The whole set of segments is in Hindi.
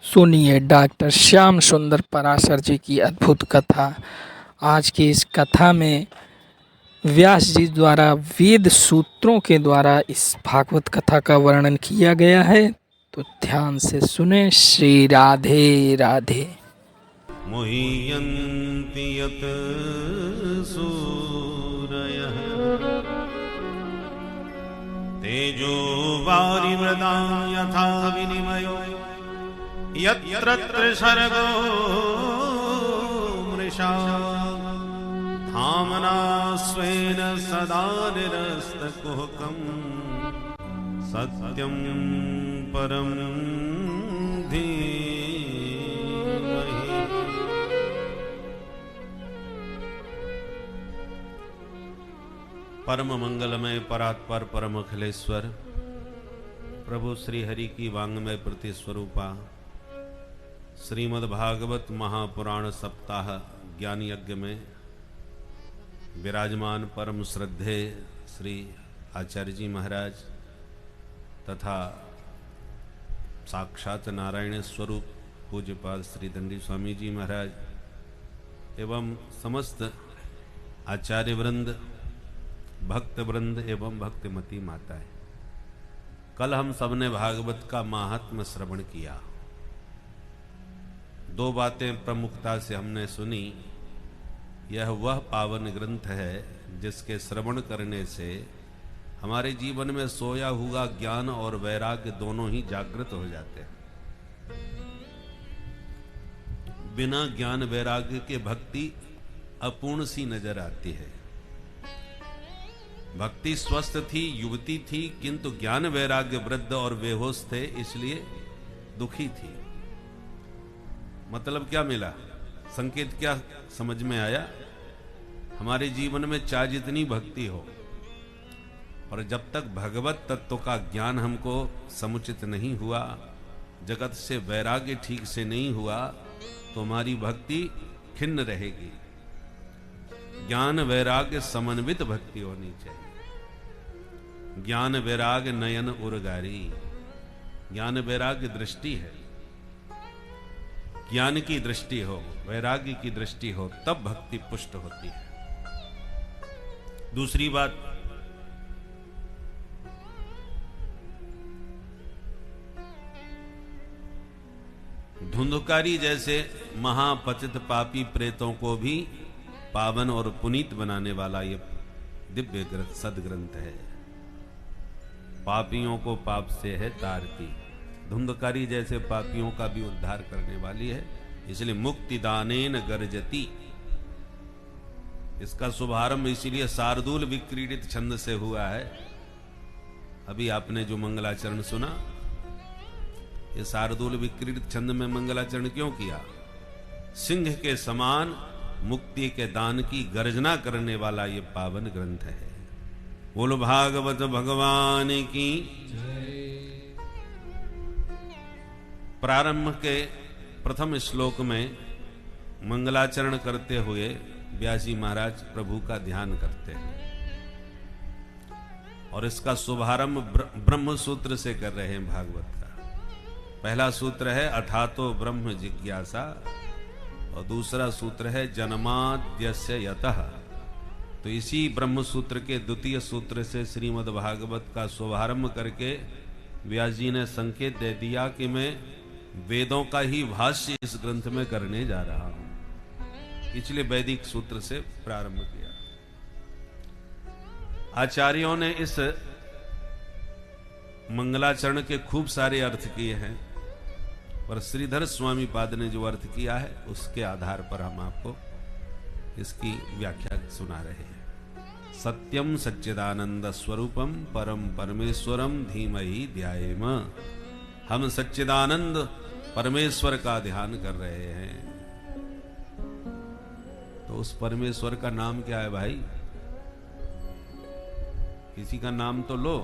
सुनिए डॉक्टर श्याम सुंदर पराशर जी की अद्भुत कथा। आज की इस कथा में व्यास जी द्वारा वेद सूत्रों के द्वारा इस भागवत कथा का वर्णन किया गया है, तो ध्यान से सुने। श्री राधे राधे। मुह्यन्ति यत् सूरयः तेजो वारिमृदां यथा विनिमयो यत्र त्रिसर्गो मृषा धाम्ना स्वेन सदा निरस्तकुहकं सत्यं परं धीमहि। परम मंगलमय परात्पर परम अखिलेश्वर प्रभु श्री हरि की वांग्मय प्रति स्वरूपा श्रीमद् भागवत महापुराण सप्ताह ज्ञान यज्ञ में विराजमान परम श्रद्धे श्री आचार्य जी महाराज तथा साक्षात नारायण स्वरूप पूज्यपाद श्री दंडी स्वामी जी महाराज एवं समस्त आचार्य वृंद, भक्त वृंद एवं भक्तिमती माताएं, कल हम सबने भागवत का महात्म्य श्रवण किया। दो बातें प्रमुखता से हमने सुनी। यह वह पावन ग्रंथ है जिसके श्रवण करने से हमारे जीवन में सोया हुआ ज्ञान और वैराग्य दोनों ही जागृत हो जाते हैं। बिना ज्ञान वैराग्य के भक्ति अपूर्ण सी नजर आती है। भक्ति स्वस्थ थी, युवती थी, किंतु ज्ञान वैराग्य वृद्ध और बेहोश थे, इसलिए दुखी थी। मतलब क्या मिला? संकेत क्या समझ में आया? हमारे जीवन में चाहे जितनी भक्ति हो, और जब तक भगवत तत्व का ज्ञान हमको समुचित नहीं हुआ, जगत से वैराग्य ठीक से नहीं हुआ, तो हमारी भक्ति खिन्न रहेगी। ज्ञान वैराग्य समन्वित भक्ति होनी चाहिए। ज्ञान वैराग्य नयन उर्गारी, ज्ञान वैराग्य दृष्टि है। ज्ञान की दृष्टि हो, वैराग्य की दृष्टि हो, तब भक्ति पुष्ट होती है। दूसरी बात, धुंधकारी जैसे महापतित पापी प्रेतों को भी पावन और पुनीत बनाने वाला ये दिव्य सदग्रंथ है। पापियों को पाप से है तारती, धुंधकारी जैसे पापियों का भी उद्धार करने वाली है। इसलिए मुक्ति दानेन गर्जती, इसका शुभारंभ इसीलिए शार्दूल विक्रीडित छंद से हुआ है। अभी आपने जो मंगलाचरण सुना, ये शार्दूल विक्रीडित छंद में मंगलाचरण क्यों किया? सिंह के समान मुक्ति के दान की गर्जना करने वाला ये पावन ग्रंथ है। बोलो भागवत भगवान की। प्रारंभ के प्रथम श्लोक में मंगलाचरण करते हुए व्यास जी महाराज प्रभु का ध्यान करते हैं, और इसका शुभारंभ ब्रह्म सूत्र से कर रहे हैं। भागवत का पहला सूत्र है अथातो ब्रह्म जिज्ञासा, और दूसरा सूत्र है जन्माद्यस्य यतः। तो इसी ब्रह्म सूत्र के द्वितीय सूत्र से श्रीमद् भागवत का शुभारंभ करके व्यास जी ने संकेत दे दिया कि मैं वेदों का ही भाष्य इस ग्रंथ में करने जा रहा हूं, इसलिए वैदिक सूत्र से प्रारंभ किया। आचार्यों ने इस मंगलाचरण के खूब सारे अर्थ किए हैं, पर श्रीधर स्वामी पाद ने जो अर्थ किया है उसके आधार पर हम आपको इसकी व्याख्या सुना रहे हैं। सत्यम सच्चिदानंद स्वरूपम परम परमेश्वरम धीमहि ध्यायेम। हम सच्चिदानंद परमेश्वर का ध्यान कर रहे हैं। तो उस परमेश्वर का नाम क्या है भाई? किसी का नाम तो लो।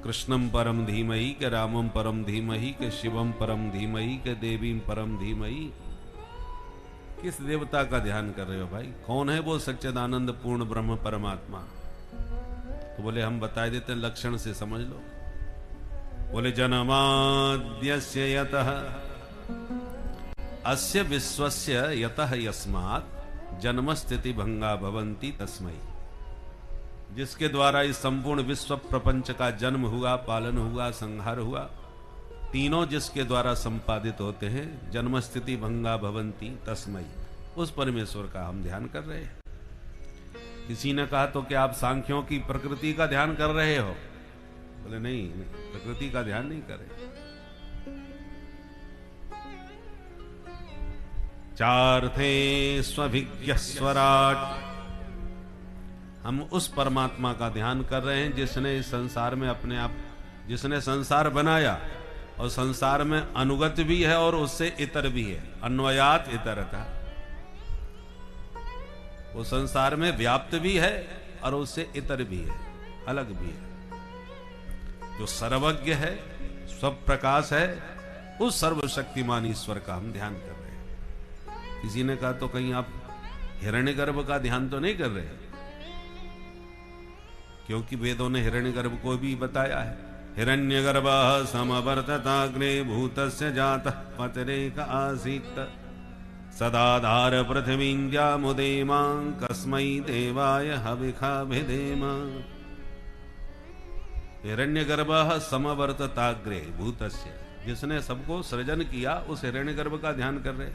कृष्णम परम धीमहि के रामम परम धीमहि के शिवम परम धीमहि के देवीम परम धीमहि। किस देवता का ध्यान कर रहे हो भाई? कौन है वो सच्चिदानंद पूर्ण ब्रह्म परमात्मा? तो बोले हम बता देते हैं, लक्षण से समझ लो। बोले जन्माद्यस्य यतः अस्य विश्वस्य यतः यस्मात् जन्म स्थिति भंगा भवन्ति तस्मै। जिसके द्वारा इस संपूर्ण विश्व प्रपंच का जन्म हुआ, पालन हुआ, संहार हुआ, तीनों जिसके द्वारा संपादित होते हैं, जन्म स्थिति भंगा भवन्ति तस्मै, उस परमेश्वर का हम ध्यान कर रहे हैं। किसी ने कहा तो क्या आप सांख्यों की प्रकृति का ध्यान कर रहे हो? बोले नहीं, प्रकृति का ध्यान नहीं कर रहे। चार्थे स्वभिज्ञ स्वराट, हम उस परमात्मा का ध्यान कर रहे हैं जिसने इस संसार में अपने आप, जिसने संसार बनाया और संसार में अनुगत भी है और उससे इतर भी है, अन्वयात इतरता। वो संसार में व्याप्त भी है और उससे इतर भी है, अलग भी है। जो सर्वज्ञ है, सब प्रकाश है, उस सर्वशक्तिमान ईश्वर का हम ध्यान कर रहे हैं। किसी ने कहा तो कहीं आप हिरण्यगर्भ का ध्यान तो नहीं कर रहे? क्योंकि वेदों ने हिरण्यगर्भ को भी बताया है। हिरण्यगर्भः समवर्तताग्रे भूतस्य जातः पतरेक आसीत् सदाधार पृथिवीन्द्यामुदेमां कस्मै देवाय हविखाभिधेम। हिरण्यगर्भः समवर्तताग्रे भूतस्य, जिसने सबको सृजन किया उस हिरण्यगर्भ का ध्यान कर रहे।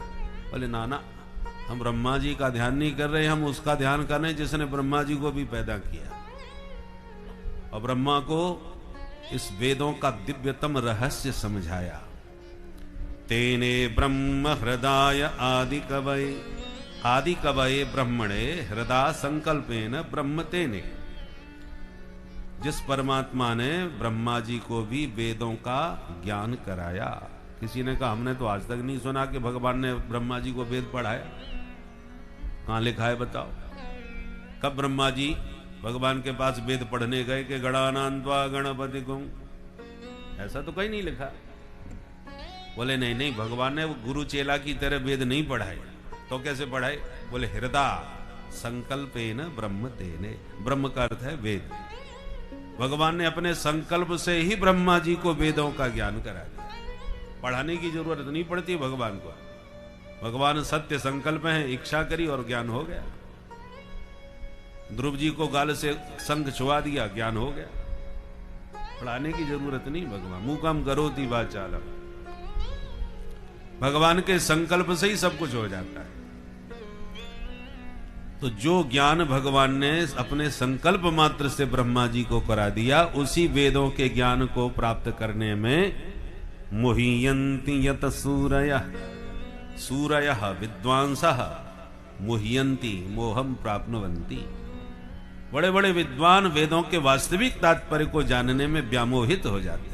बोले नाना, हम ब्रह्मा जी का ध्यान नहीं कर रहे, हम उसका ध्यान कर रहे हैं जिसने ब्रह्मा जी को भी पैदा किया और ब्रह्मा को इस वेदों का दिव्यतम रहस्य समझाया। तेने ब्रह्म हृदय आदि कवये, आदि कवये ब्रह्मणे हृदय संकल्पेन ब्रह्म तेने। जिस परमात्मा ने ब्रह्मा जी को भी वेदों का ज्ञान कराया। किसी ने कहा हमने तो आज तक नहीं सुना कि भगवान ने ब्रह्मा जी को वेद पढ़ाया। कहां लिखा है बताओ? कब ब्रह्मा जी भगवान के पास वेद पढ़ने गए कि गणानान्त्वा गणपति गुं? ऐसा तो कहीं नहीं लिखा। बोले नहीं नहीं, भगवान ने वो गुरु चेला की तरह वेद नहीं पढ़ाए। तो कैसे पढ़ाए? बोले हृदय संकल्पेन ब्रह्म तेने। ब्रह्म का अर्थ है वेद। भगवान ने अपने संकल्प से ही ब्रह्मा जी को वेदों का ज्ञान करा दिया। पढ़ाने की जरूरत नहीं पड़ती भगवान को। भगवान सत्य संकल्प है, इच्छा करी और ज्ञान हो गया। ध्रुव जी को गाल से संग छुआ दिया, ज्ञान हो गया। पढ़ाने की जरूरत नहीं। भगवान मूकम करोति वाचालम, भगवान के संकल्प से ही सब कुछ हो जाता है। तो जो ज्ञान भगवान ने अपने संकल्प मात्र से ब्रह्मा जी को करा दिया, उसी वेदों के ज्ञान को प्राप्त करने में मुह्यन्ति यत सूरयः, सूरयः विद्वांसः मुह्यन्ति मोहम प्राप्नुवन्ति। बड़े बड़े विद्वान वेदों के वास्तविक तात्पर्य को जानने में व्यामोहित हो जाते हैं।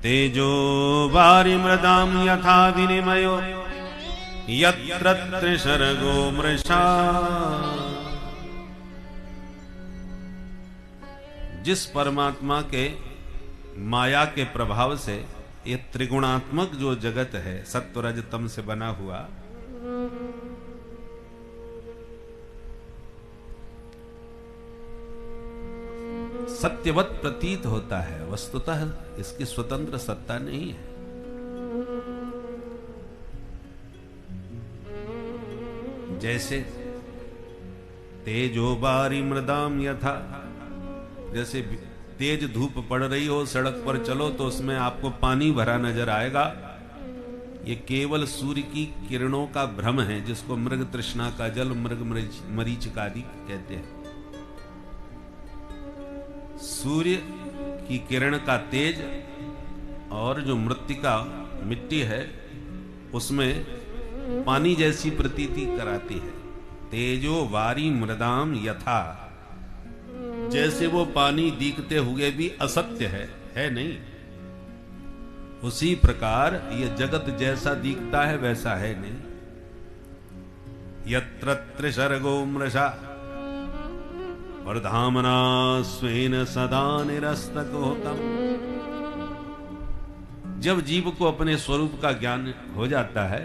तेजो वारि मृदाम यथा विनिमयो यत्र त्रिशर्गो मृषा। जिस परमात्मा के माया के प्रभाव से ये त्रिगुणात्मक जो जगत है, सत्व रज तम से बना हुआ, सत्यवत प्रतीत होता है, वस्तुतः इसकी स्वतंत्र सत्ता नहीं है। जैसे तेजो बारी मृदाम यथा, जैसे तेज धूप पड़ रही हो, सड़क पर चलो तो उसमें आपको पानी भरा नजर आएगा। ये केवल सूर्य की किरणों का भ्रम है, जिसको मृग तृष्णा का जल, मृग मरीचिका आदि कहते हैं। सूर्य की किरण का तेज और जो मृत्तिका मिट्टी है उसमें पानी जैसी प्रतीति कराती है। तेजो वारी मृदाम यथा, जैसे वो पानी दिखते हुए भी असत्य है नहीं, उसी प्रकार ये जगत जैसा दिखता है वैसा है नहीं। यत्र त्रिशर्गो मृषा वर्धामना स्वेन सदा निरस्तकोतम। जब जीव को अपने स्वरूप का ज्ञान हो जाता है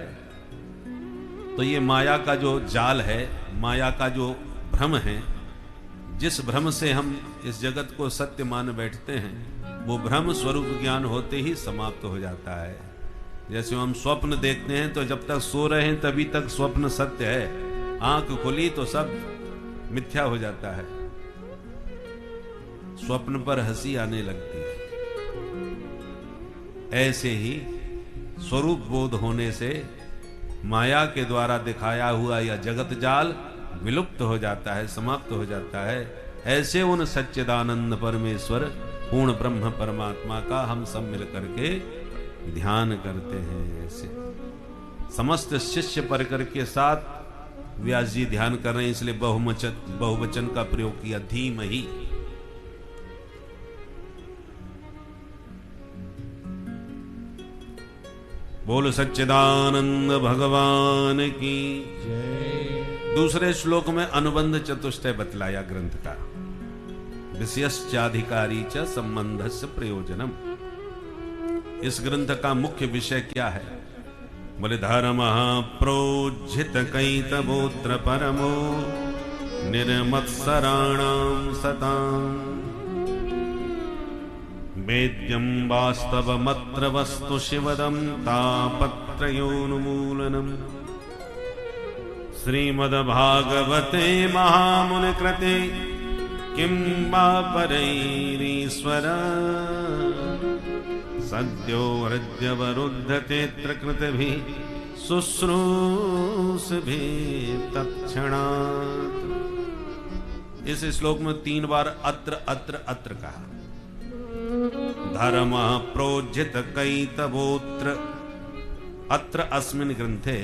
तो ये माया का जो जाल है, माया का जो भ्रम है, जिस भ्रम से हम इस जगत को सत्य मान बैठते हैं, वो ब्रह्म स्वरूप ज्ञान होते ही समाप्त हो जाता है। जैसे हम स्वप्न देखते हैं तो जब तक सो रहे हैं तभी तक स्वप्न सत्य है, आंख खुली तो सब मिथ्या हो जाता है, स्वप्न पर हंसी आने लगती है। ऐसे ही स्वरूप बोध होने से माया के द्वारा दिखाया हुआ यह जगत जाल विलुप्त हो जाता है, समाप्त हो जाता है। ऐसे उन सच्चिदानंद परमेश्वर पूर्ण ब्रह्म परमात्मा का हम सब मिल करके ध्यान करते हैं। ऐसे समस्त शिष्य परिकर के साथ व्यास जी ध्यान कर रहे हैं, इसलिए बहुवचन का प्रयोग किया, धीमहि। बोल सच्चिदानंद भगवान की जय। दूसरे श्लोक में अनुबंध चतुष्टय बतलाया ग्रंथ का, विषयश्चाधिकारी च संबंधस्य प्रयोजनम। इस ग्रंथ का मुख्य विषय क्या है? बोले धर्म प्रोज्झित कैतवोत्र परमो निर्मत्सराणाम सताम वेद्यं वास्तवमत्र वस्तु शिवदं तापत्रयोन्मूलनम्। श्रीमद्भागवते महामुनिकृते किं वा परैरीश्वर सद्यो हृद्यवरुध्यते कृतभिः शुश्रूषभिः तत्क्षणात्। इस श्लोक में 3 बार अत्र अत्र अत्र कहा। धर्म प्रोज्झित कैतवोत्र, अत्र अस्मिन् ग्रंथे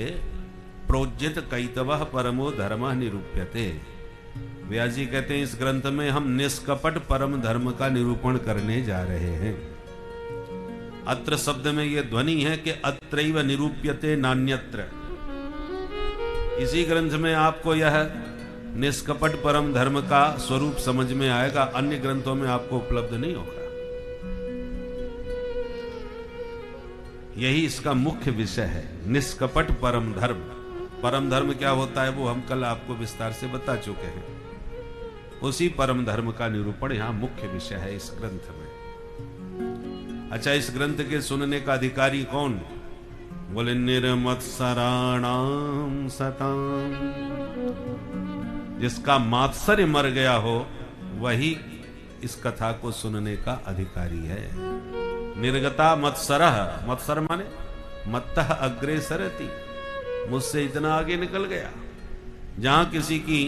प्रोज्झित कैतवः परमो धर्मः निरूप्यते। व्यास जी कहते हैं इस ग्रंथ में हम निष्कपट परम धर्म का निरूपण करने जा रहे हैं। अत्र शब्द में यह ध्वनि है कि अत्रैव निरूप्यते नान्यत्र। इसी ग्रंथ में आपको यह निष्कपट परम धर्म का स्वरूप समझ में आएगा, अन्य ग्रंथों में आपको उपलब्ध नहीं होगा। यही इसका मुख्य विषय है, निष्कपट परम धर्म। परम धर्म क्या होता है वो हम कल आपको विस्तार से बता चुके हैं। उसी परम धर्म का निरूपण यहाँ मुख्य विषय है इस ग्रंथ में। अच्छा, इस ग्रंथ के सुनने का अधिकारी कौन? बोले निर्मत्सराणाम सताम। जिसका मात्सर्य मर गया हो वही इस कथा को सुनने का अधिकारी है। निर्गता मत्सरः, मत्सर माने मत्तः अग्रेसरति, मुझसे इतना आगे निकल गया। जहां किसी की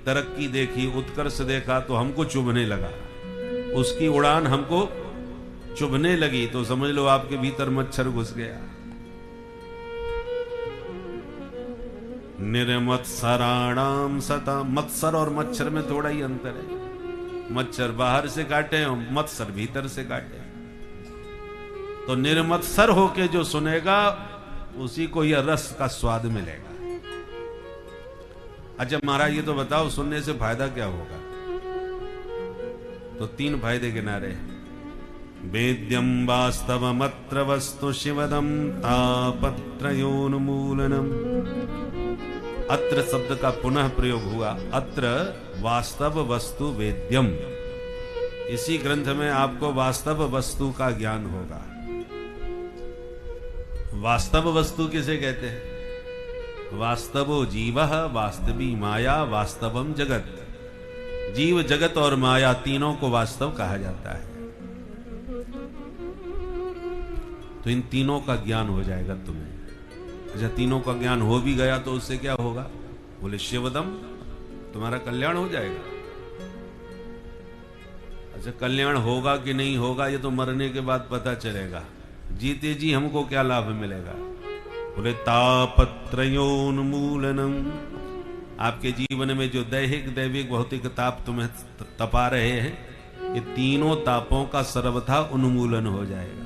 तरक्की देखी, उत्कर्ष देखा तो हमको चुभने लगा, उसकी उड़ान हमको चुभने लगी तो समझ लो आपके भीतर मच्छर घुस गया। निर्मत्सराणाम सता, मत्सर और मच्छर में थोड़ा ही अंतर है। मच्छर बाहर से काटे और मत्सर भीतर से काटे। तो निर्मत्सर होके जो सुनेगा उसी को यह रस का स्वाद मिलेगा। अच्छा महाराज ये तो बताओ सुनने से फायदा क्या होगा? तो 3 फायदे गिनारे। वेद्यं वास्तवमत्र वस्तु शिवदं तापत्रयोन्मूलनम्। अत्र शब्द का पुनः प्रयोग हुआ। अत्र वास्तव वस्तु वेद्यम। इसी ग्रंथ में आपको वास्तव वस्तु का ज्ञान होगा। वास्तव वस्तु किसे कहते हैं? वास्तवो जीवः, वास्तवी माया, वास्तवम जगत। जीव, जगत और माया तीनों को वास्तव कहा जाता है। तो इन तीनों का ज्ञान हो जाएगा तुम्हें। अच्छा, तीनों का ज्ञान हो भी गया तो उससे क्या होगा? बोले शिवदम, तुम्हारा कल्याण हो जाएगा। अच्छा, कल्याण होगा कि नहीं होगा ये तो मरने के बाद पता चलेगा। जीते जी हमको क्या लाभ मिलेगा? बोले तापत्रयोन्मूलनम। आपके जीवन में जो दैहिक दैविक भौतिक ताप तुम्हें तपा रहे हैं, ये तीनों तापों का सर्वथा उन्मूलन हो जाएगा।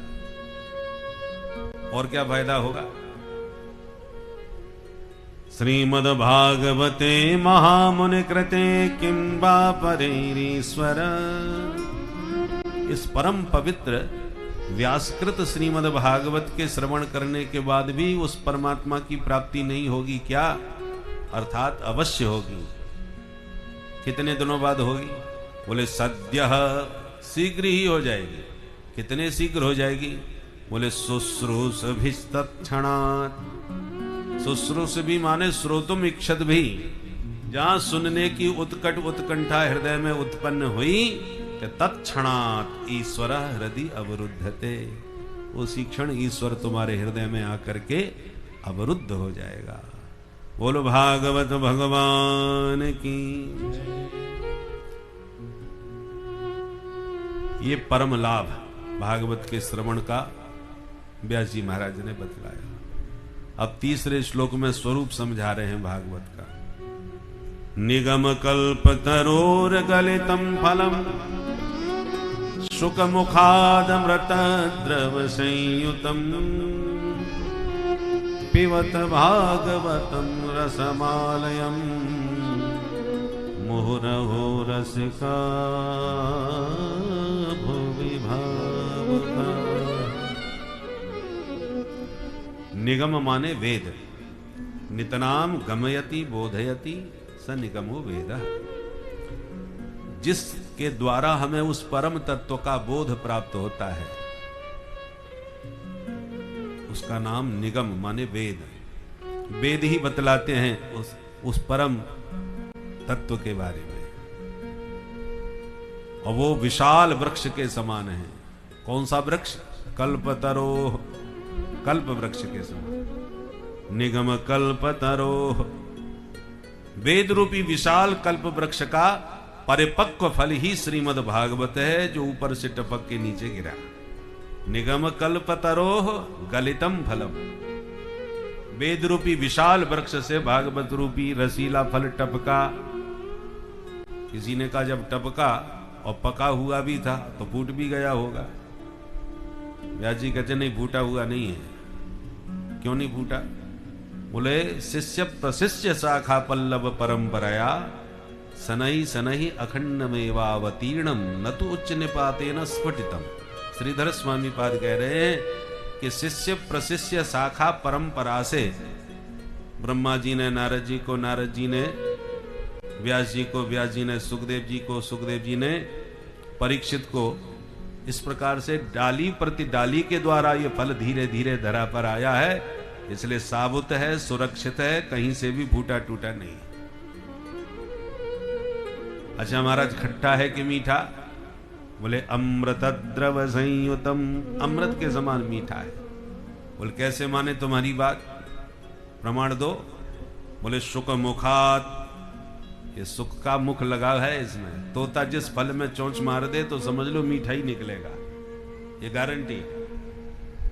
और क्या फायदा होगा? श्रीमद्भागवते महामुनि कृते किं वा परैरीश्वर। इस परम पवित्र व्यासकृत श्रीमद् भागवत के श्रवण करने के बाद भी उस परमात्मा की प्राप्ति नहीं होगी क्या? अर्थात अवश्य होगी। कितने दिनों बाद होगी? बोले सद्यः, शीघ्र ही हो जाएगी। कितने शीघ्र हो जाएगी? बोले शुश्रूष भी तत्क्षणात्। शुश्रूष भी माने श्रोतुम इक्षत भी, जहां सुनने की उत्कट उत्कंठा हृदय में उत्पन्न हुई कि तत्क्षणात् ईश्वर हृदय अवरुद्धते, उसी क्षण ईश्वर तुम्हारे हृदय में आकर के अवरुद्ध हो जाएगा। बोलो भागवत भगवान की। ये परम लाभ भागवत के श्रवण का व्यास जी महाराज ने बतलाया। अब तीसरे श्लोक में स्वरूप समझा रहे हैं भागवत का। निगम कल्प तरोर गलितम फलम शुक मुखादमृत द्रव संयुतम पिबत भागवतम रसमालयम मुहुरहो रसिका भुवि भावुका। निगम माने वेद। नितनाम गमयति बोधयति स निगमो वेद। जिसके द्वारा हमें उस परम तत्व का बोध प्राप्त होता है उसका नाम निगम माने वेद। वेद ही बतलाते हैं उस परम तत्व के बारे में, और वो विशाल वृक्ष के समान है। कौन सा वृक्ष? कल्पतरोह, कल्प वृक्ष के समान। निगम कल्पतरोह, वेद रूपी विशाल कल्प वृक्ष का परिपक्व फल ही श्रीमद् भागवत है, जो ऊपर से टपक के नीचे गिरा। निगम कल्पतरोह गलितम फलम, वेद रूपी विशाल वृक्ष से भागवत रूपी रसीला फल टपका। किसी ने कहा जब टपका और पका हुआ भी था तो फूट भी गया होगा। व्यास जी कहते नहीं, फूटा हुआ नहीं है। क्यों नहीं फूटा? बोले शिष्य प्रशिष्य शाखा पल्लव परंपराया सनई सनई अखंडमेवावतीर्णम न तो उच्च निपातेन स्फुटितम। श्रीधर स्वामी पाद कह रहे हैं कि शिष्य प्रशिष्य शाखा परंपरा से ब्रह्मा जी ने नारद जी को, नारद जी ने व्यास जी को, व्यास जी ने सुखदेव जी को, सुखदेव जी ने परीक्षित को, इस प्रकार से डाली प्रति डाली के द्वारा ये फल धीरे धीरे धरा पर आया है। इसलिए साबुत है, सुरक्षित है, कहीं से भी फूटा टूटा नहीं। अच्छा महाराज, खट्टा है कि मीठा? बोले अमृत द्रव संयुतम, अमृत के समान मीठा है। बोले कैसे माने तुम्हारी बात? प्रमाण दो। बोले शुक मुखात, ये सुख का मुख लगा है इसमें। तोता जिस फल में चोंच मार दे तो समझ लो मीठा ही निकलेगा, ये गारंटी।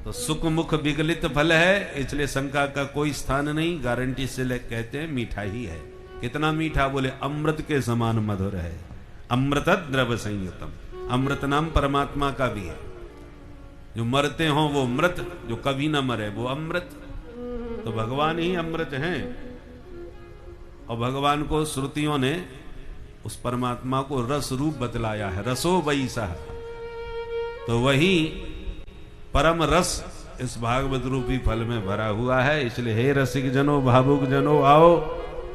तो सुख मुख विगलित फल है, इसलिए शंका का कोई स्थान नहीं, गारंटी से कहते हैं मीठा ही है। कितना मीठा? बोले अमृत के समान मधुर है। अमृत द्रव संयुतम, अमृत नाम परमात्मा का भी है। जो मरते हो वो मृत, जो कभी ना मरे वो अमृत। तो भगवान ही अमृत हैं। और भगवान को श्रुतियों ने उस परमात्मा को रस रूप बतलाया है, रसो वैसा। तो वही परम रस इस भागवत रूपी फल में भरा हुआ है। इसलिए हे रसिक जनो, भावुक जनो, आओ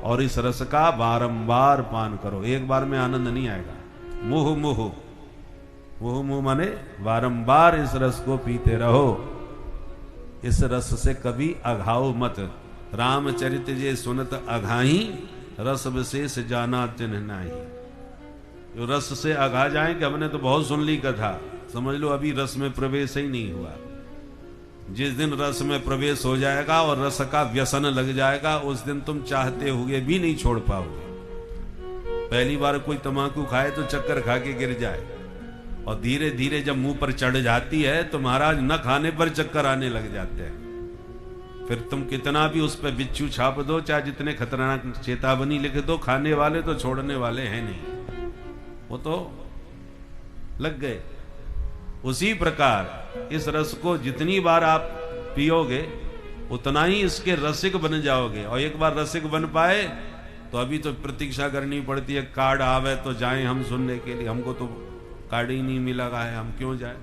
और इस रस का बारंबार पान करो। एक बार में आनंद नहीं आएगा। मुह मुह, मुह मुह माने बारंबार इस रस को पीते रहो। इस रस से कभी अघाओ मत। रामचरित जे सुनत अघाही, रस विशेष जाना चिन्ह नाही। जो रस से अघा जाए कि हमने तो बहुत सुन ली कथा, समझ लो अभी रस में प्रवेश ही नहीं हुआ। जिस दिन रस में प्रवेश हो जाएगा और रस का व्यसन लग जाएगा, उस दिन तुम चाहते हुए भी नहीं छोड़ पाओगे। पहली बार कोई तम्बाकू खाए तो चक्कर खा के गिर जाए, और धीरे धीरे जब मुंह पर चढ़ जाती है तो महाराज न खाने पर चक्कर आने लग जाते हैं। फिर तुम कितना भी उस पर बिच्छू छाप दो, चाहे जितने खतरनाक चेतावनी लिख दो, खाने वाले तो छोड़ने वाले हैं नहीं, वो तो लग गए। उसी प्रकार इस रस को जितनी बार आप पियोगे उतना ही इसके रसिक बन जाओगे। और एक बार रसिक बन पाए तो अभी तो प्रतीक्षा करनी पड़ती है, कार्ड आवे तो जाएं हम सुनने के लिए। हमको तो कार्ड ही नहीं मिला है, हम क्यों जाए?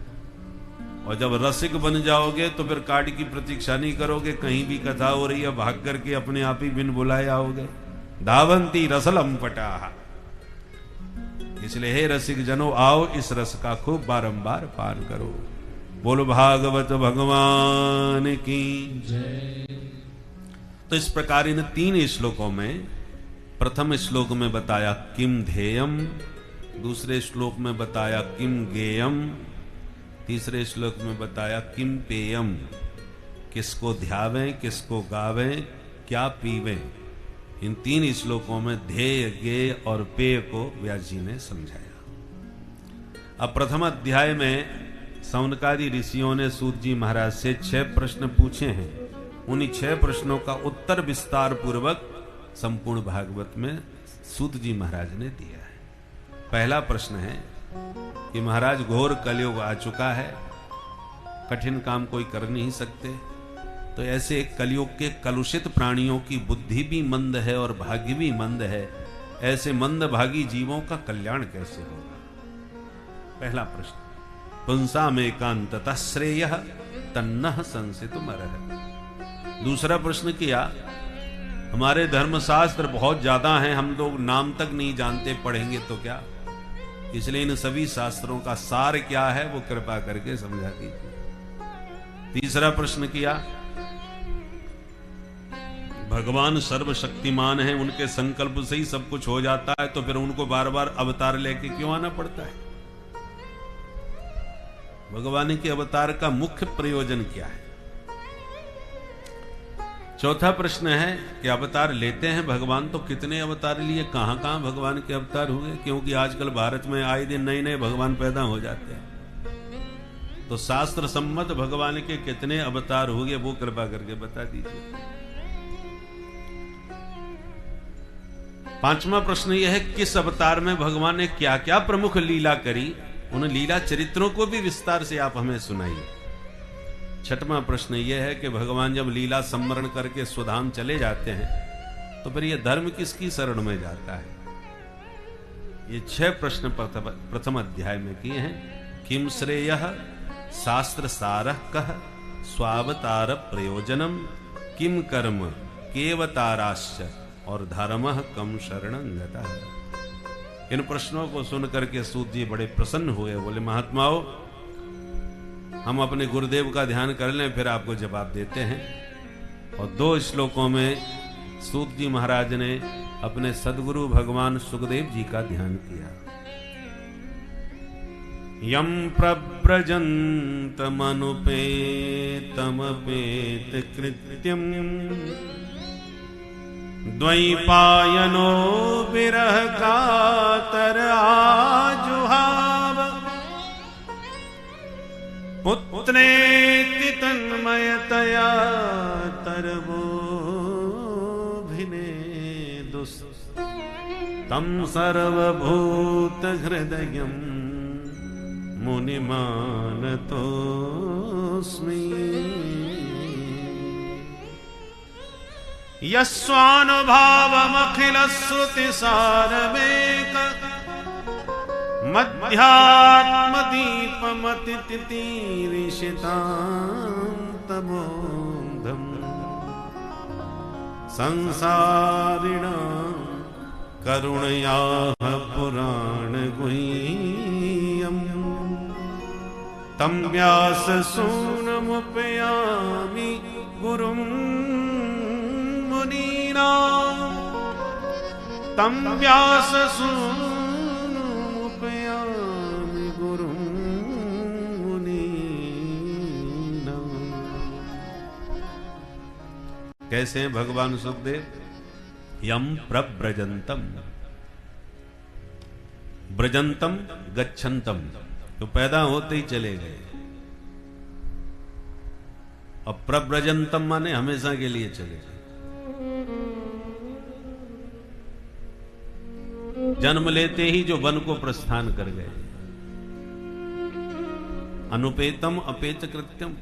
और जब रसिक बन जाओगे तो फिर कार्ड की प्रतीक्षा नहीं करोगे। कहीं भी कथा हो रही है भाग करके अपने आप ही बिन बुलाए आओगे। धावंती रसलम पटा। इसलिए हे रसिक जनो, आओ इस रस का खूब बारंबार पान करो। बोलो भागवत भगवान की जय। तो इस प्रकार इन 3 श्लोकों में, प्रथम श्लोक में बताया किम ध्येयम, दूसरे श्लोक में बताया किम गेयम, तीसरे श्लोक में बताया किम पेयम, किसको ध्यावें, किसको गावें, क्या पीवें। इन 3 श्लोकों में ध्येय, गेय और पेय को व्यास जी ने समझाया। अब प्रथम अध्याय में सौनकादि ऋषियों ने सूत जी महाराज से 6 प्रश्न पूछे हैं। उन्हीं 6 प्रश्नों का उत्तर विस्तार पूर्वक संपूर्ण भागवत में सूत जी महाराज ने दिया है। पहला प्रश्न है कि महाराज घोर कलयुग आ चुका है, कठिन काम कोई कर नहीं सकते, तो ऐसे कलयुग के कलुषित प्राणियों की बुद्धि भी मंद है और भाग्य भी मंद है, ऐसे मंद भागी जीवों का कल्याण कैसे होगा? पहला प्रश्न। पुंसाम एकांततः श्रेयः तन्नः संसितुमर्हति। दूसरा प्रश्न किया, हमारे धर्मशास्त्र बहुत ज्यादा हैं, हम लोग नाम तक नहीं जानते, पढ़ेंगे तो क्या, इसलिए इन सभी शास्त्रों का सार क्या है वो कृपा करके समझा दीजिए। तीसरा प्रश्न किया, भगवान सर्वशक्तिमान हैं, उनके संकल्प से ही सब कुछ हो जाता है, तो फिर उनको बार बार अवतार लेके क्यों आना पड़ता है? भगवान के अवतार का मुख्य प्रयोजन क्या है? चौथा प्रश्न है कि अवतार लेते हैं भगवान तो कितने अवतार लिए, कहां कहां भगवान के अवतार हुए? क्योंकि आजकल भारत में आए दिन नए नए भगवान पैदा हो जाते हैं, तो शास्त्र सम्मत भगवान के कितने अवतार हुए वो कृपा करके बता दीजिए। पांचवा प्रश्न यह है, किस अवतार में भगवान ने क्या क्या प्रमुख लीला करी, उन लीला चरित्रों को भी विस्तार से आप हमें सुनाइए। छठवां प्रश्न यह है कि भगवान जब लीला सम्मरण करके स्वधाम चले जाते हैं तो फिर यह धर्म किसकी शरण में जाता है? ये 6 प्रश्न प्रथम अध्याय में किए हैं। किम श्रेयः शास्त्र सारः कः स्वावतार प्रयोजनम किम कर्म केवताराश्च और धर्मः कम शरणं गतः। इन प्रश्नों को सुनकर के सूत जी बड़े प्रसन्न हुए, बोले महात्माओं हम अपने गुरुदेव का ध्यान कर लें, फिर आपको जवाब देते हैं। और 2 श्लोकों में सूत जी महाराज ने अपने सदगुरु भगवान सुखदेव जी का ध्यान किया। यम प्रव्रजन्तमनुपेतमपेत कृत्यम द्वैपायनो विरह कातर आजुहाव पुत्रेति तन्मयतया तरवोभिनेदुस् तं सर्वभूत हृदयं मुनिमानतोऽस्मि। यस्वानुभावमखिलश्रुतिसारमेक मध्यात्मदीपमतितीरिषितान्तमोऽन्धम् संसारिणां करुणयाः पुराणगुह्यम् तं व्याससूनमुपयामि गुरुम् तं व्याससूनुमुपयामि गुरुं मुनीनाम्। कैसे हैं भगवान सुखदेव? यम प्रव्रजन्तम, ब्रजंतम गच्छन्तम, तो पैदा होते ही चले गए। अब प्रव्रजंतम माने हमेशा के लिए चले गए। जन्म लेते ही जो वन को प्रस्थान कर गए। अनुपेतम अपेत कृत्यम,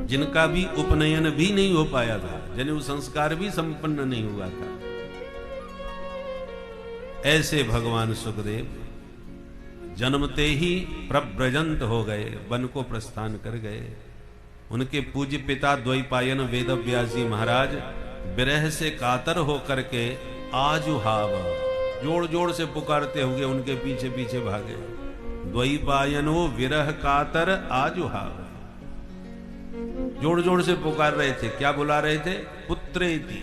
जिनका भी उपनयन भी नहीं हो पाया था, जनेऊ संस्कार भी संपन्न नहीं हुआ था, ऐसे भगवान सुखदेव जन्मते ही प्रव्रजंत हो गए, वन को प्रस्थान कर गए। उनके पूज्य पिता द्वैपायन वेदव्यास जी महाराज विरह से कातर होकर के आजुहाव, जोड़ जोड़ से पुकारते हुए उनके पीछे पीछे भागे। द्वैपायनो विरह कातर आजुहाव। जोड़ जोड़ से पुकार रहे थे, क्या बुला रहे थे? पुत्रेति,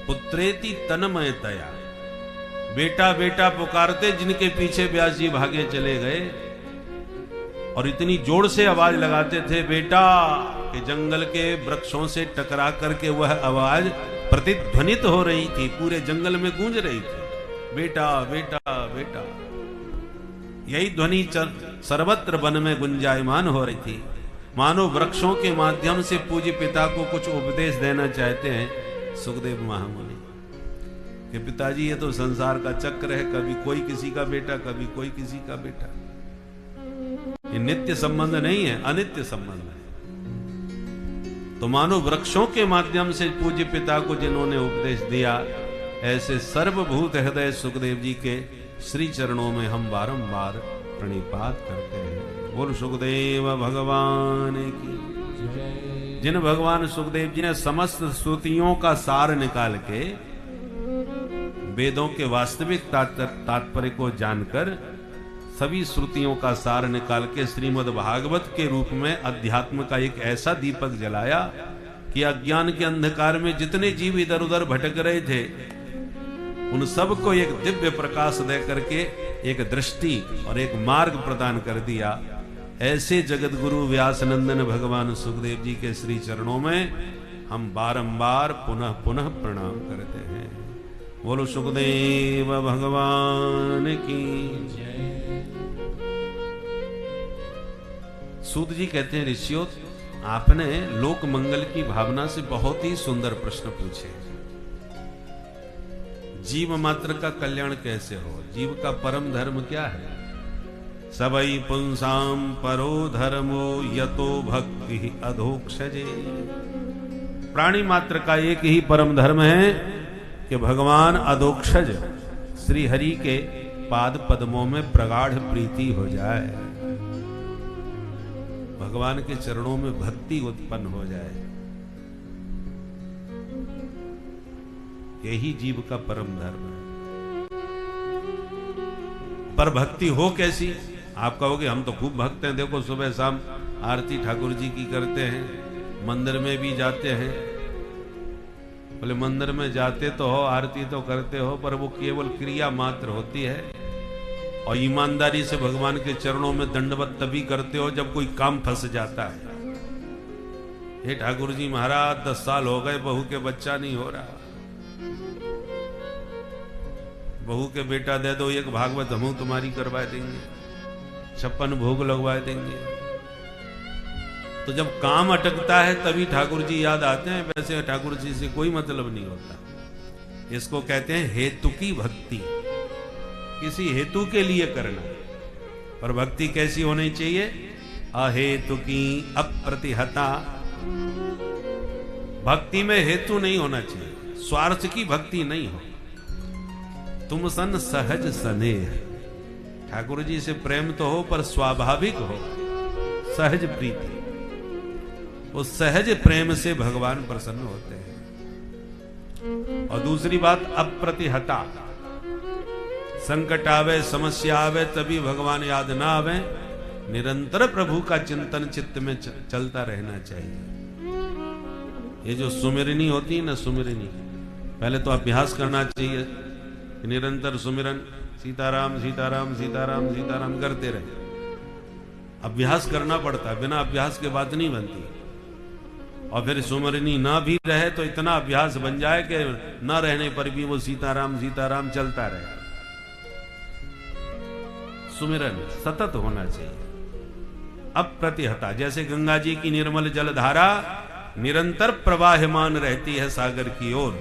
पुत्रेति तन्मयतया। बेटा बेटा पुकारते, जिनके पीछे व्यास जी भागे चले गए, और इतनी जोर से आवाज लगाते थे बेटा कि जंगल के वृक्षों से टकरा करके वह आवाज प्रतिध्वनित हो रही थी, पूरे जंगल में गूंज रही थी, बेटा बेटा बेटा। यही ध्वनि सर्वत्र वन में गुंजायमान हो रही थी। मानो वृक्षों के माध्यम से पूज्य पिता को कुछ उपदेश देना चाहते हैं सुखदेव महामुनि कि पिताजी ये तो संसार का चक्र है, कभी कोई किसी का बेटा, कभी कोई किसी का बेटा। ये नित्य संबंध नहीं है, अनित्य संबंध है। तो मानो वृक्षों के माध्यम से पूज्य पिता को जिन्होंने उपदेश दिया, ऐसे सर्वभूत हृदय सुखदेव जी के श्री चरणों में हम बारंबार प्रणिपात करते हैं। बोल सुखदेव भगवान की। जिन भगवान सुखदेव जी ने समस्त श्रुतियों का सार निकाल के वेदों के वास्तविक तात्पर्य को जानकर, सभी श्रुतियों का सार निकाल के श्रीमद् भागवत के रूप में अध्यात्म का एक ऐसा दीपक जलाया कि अज्ञान के अंधकार में जितने जीव इधर उधर भटक रहे थे, उन सबको एक दिव्य प्रकाश दे करके एक दृष्टि और एक मार्ग प्रदान कर दिया। ऐसे जगत गुरु व्यास नंदन भगवान सुखदेव जी के श्री चरणों में हम बारंबार पुनः पुनः प्रणाम करते हैं। बोलो सुखदेव भगवान की जय। सूत जी कहते हैं, ऋषियों आपने लोक मंगल की भावना से बहुत ही सुंदर प्रश्न पूछे। जीव मात्र का कल्याण कैसे हो? जीव का परम धर्म क्या है? सबई पुंसाम परो धर्मो यतो भक्ति अधोक्षजे। प्राणी मात्र का एक ही परम धर्म है कि भगवान अधोक्षज श्री हरि के पाद पद्मों में प्रगाढ़ प्रीति हो जाए, भगवान के चरणों में भक्ति उत्पन्न हो जाए। यही जीव का परम धर्म है। पर भक्ति हो कैसी? आप कहोगे हम तो खूब भक्त हैं, देखो सुबह शाम आरती ठाकुर जी की करते हैं, मंदिर में भी जाते हैं। बोले मंदिर में जाते तो हो, आरती तो करते हो, पर वो केवल क्रिया मात्र होती है, और ईमानदारी से भगवान के चरणों में दंडवत तभी करते हो जब कोई काम फंस जाता है। हे ठाकुर जी महाराज 10 साल हो गए, बहू के बच्चा नहीं हो रहा, बहू के बेटा दे दो, एक भागवत हम तुम्हारी करवा देंगे, 56 भोग लगवा देंगे। तो जब काम अटकता है तभी ठाकुर जी याद आते हैं, वैसे ठाकुर जी से कोई मतलब नहीं होता। इसको कहते हैं हेतु की भक्ति, किसी हेतु के लिए करना। पर भक्ति कैसी होनी चाहिए? अहेतु की अप्रतिहता। भक्ति में हेतु नहीं होना चाहिए, स्वार्थ की भक्ति नहीं हो। तुम सन सहज स्नेह, ठाकुर जी से प्रेम तो हो पर स्वाभाविक हो, सहज प्रीति। उस सहज प्रेम से भगवान प्रसन्न होते हैं। और दूसरी बात अप्रतिहता, संकट आवे समस्या आवे तभी भगवान याद ना आवे, निरंतर प्रभु का चिंतन चित्त में चलता रहना चाहिए। ये जो सुमिरनी होती है ना, सुमिरनी पहले तो अभ्यास करना चाहिए, निरंतर सुमिरन सीताराम सीताराम सीताराम सीताराम करते रहे। अभ्यास करना पड़ता है, बिना अभ्यास के बात नहीं बनती। और फिर सुमरनी ना भी रहे तो इतना अभ्यास बन जाए कि न रहने पर भी वो सीताराम सीताराम चलता रहे। सुमिरन सतत होना चाहिए। अप्रतिहता, जैसे गंगा जी की निर्मल जल धारा निरंतर प्रवाहमान रहती है सागर की ओर।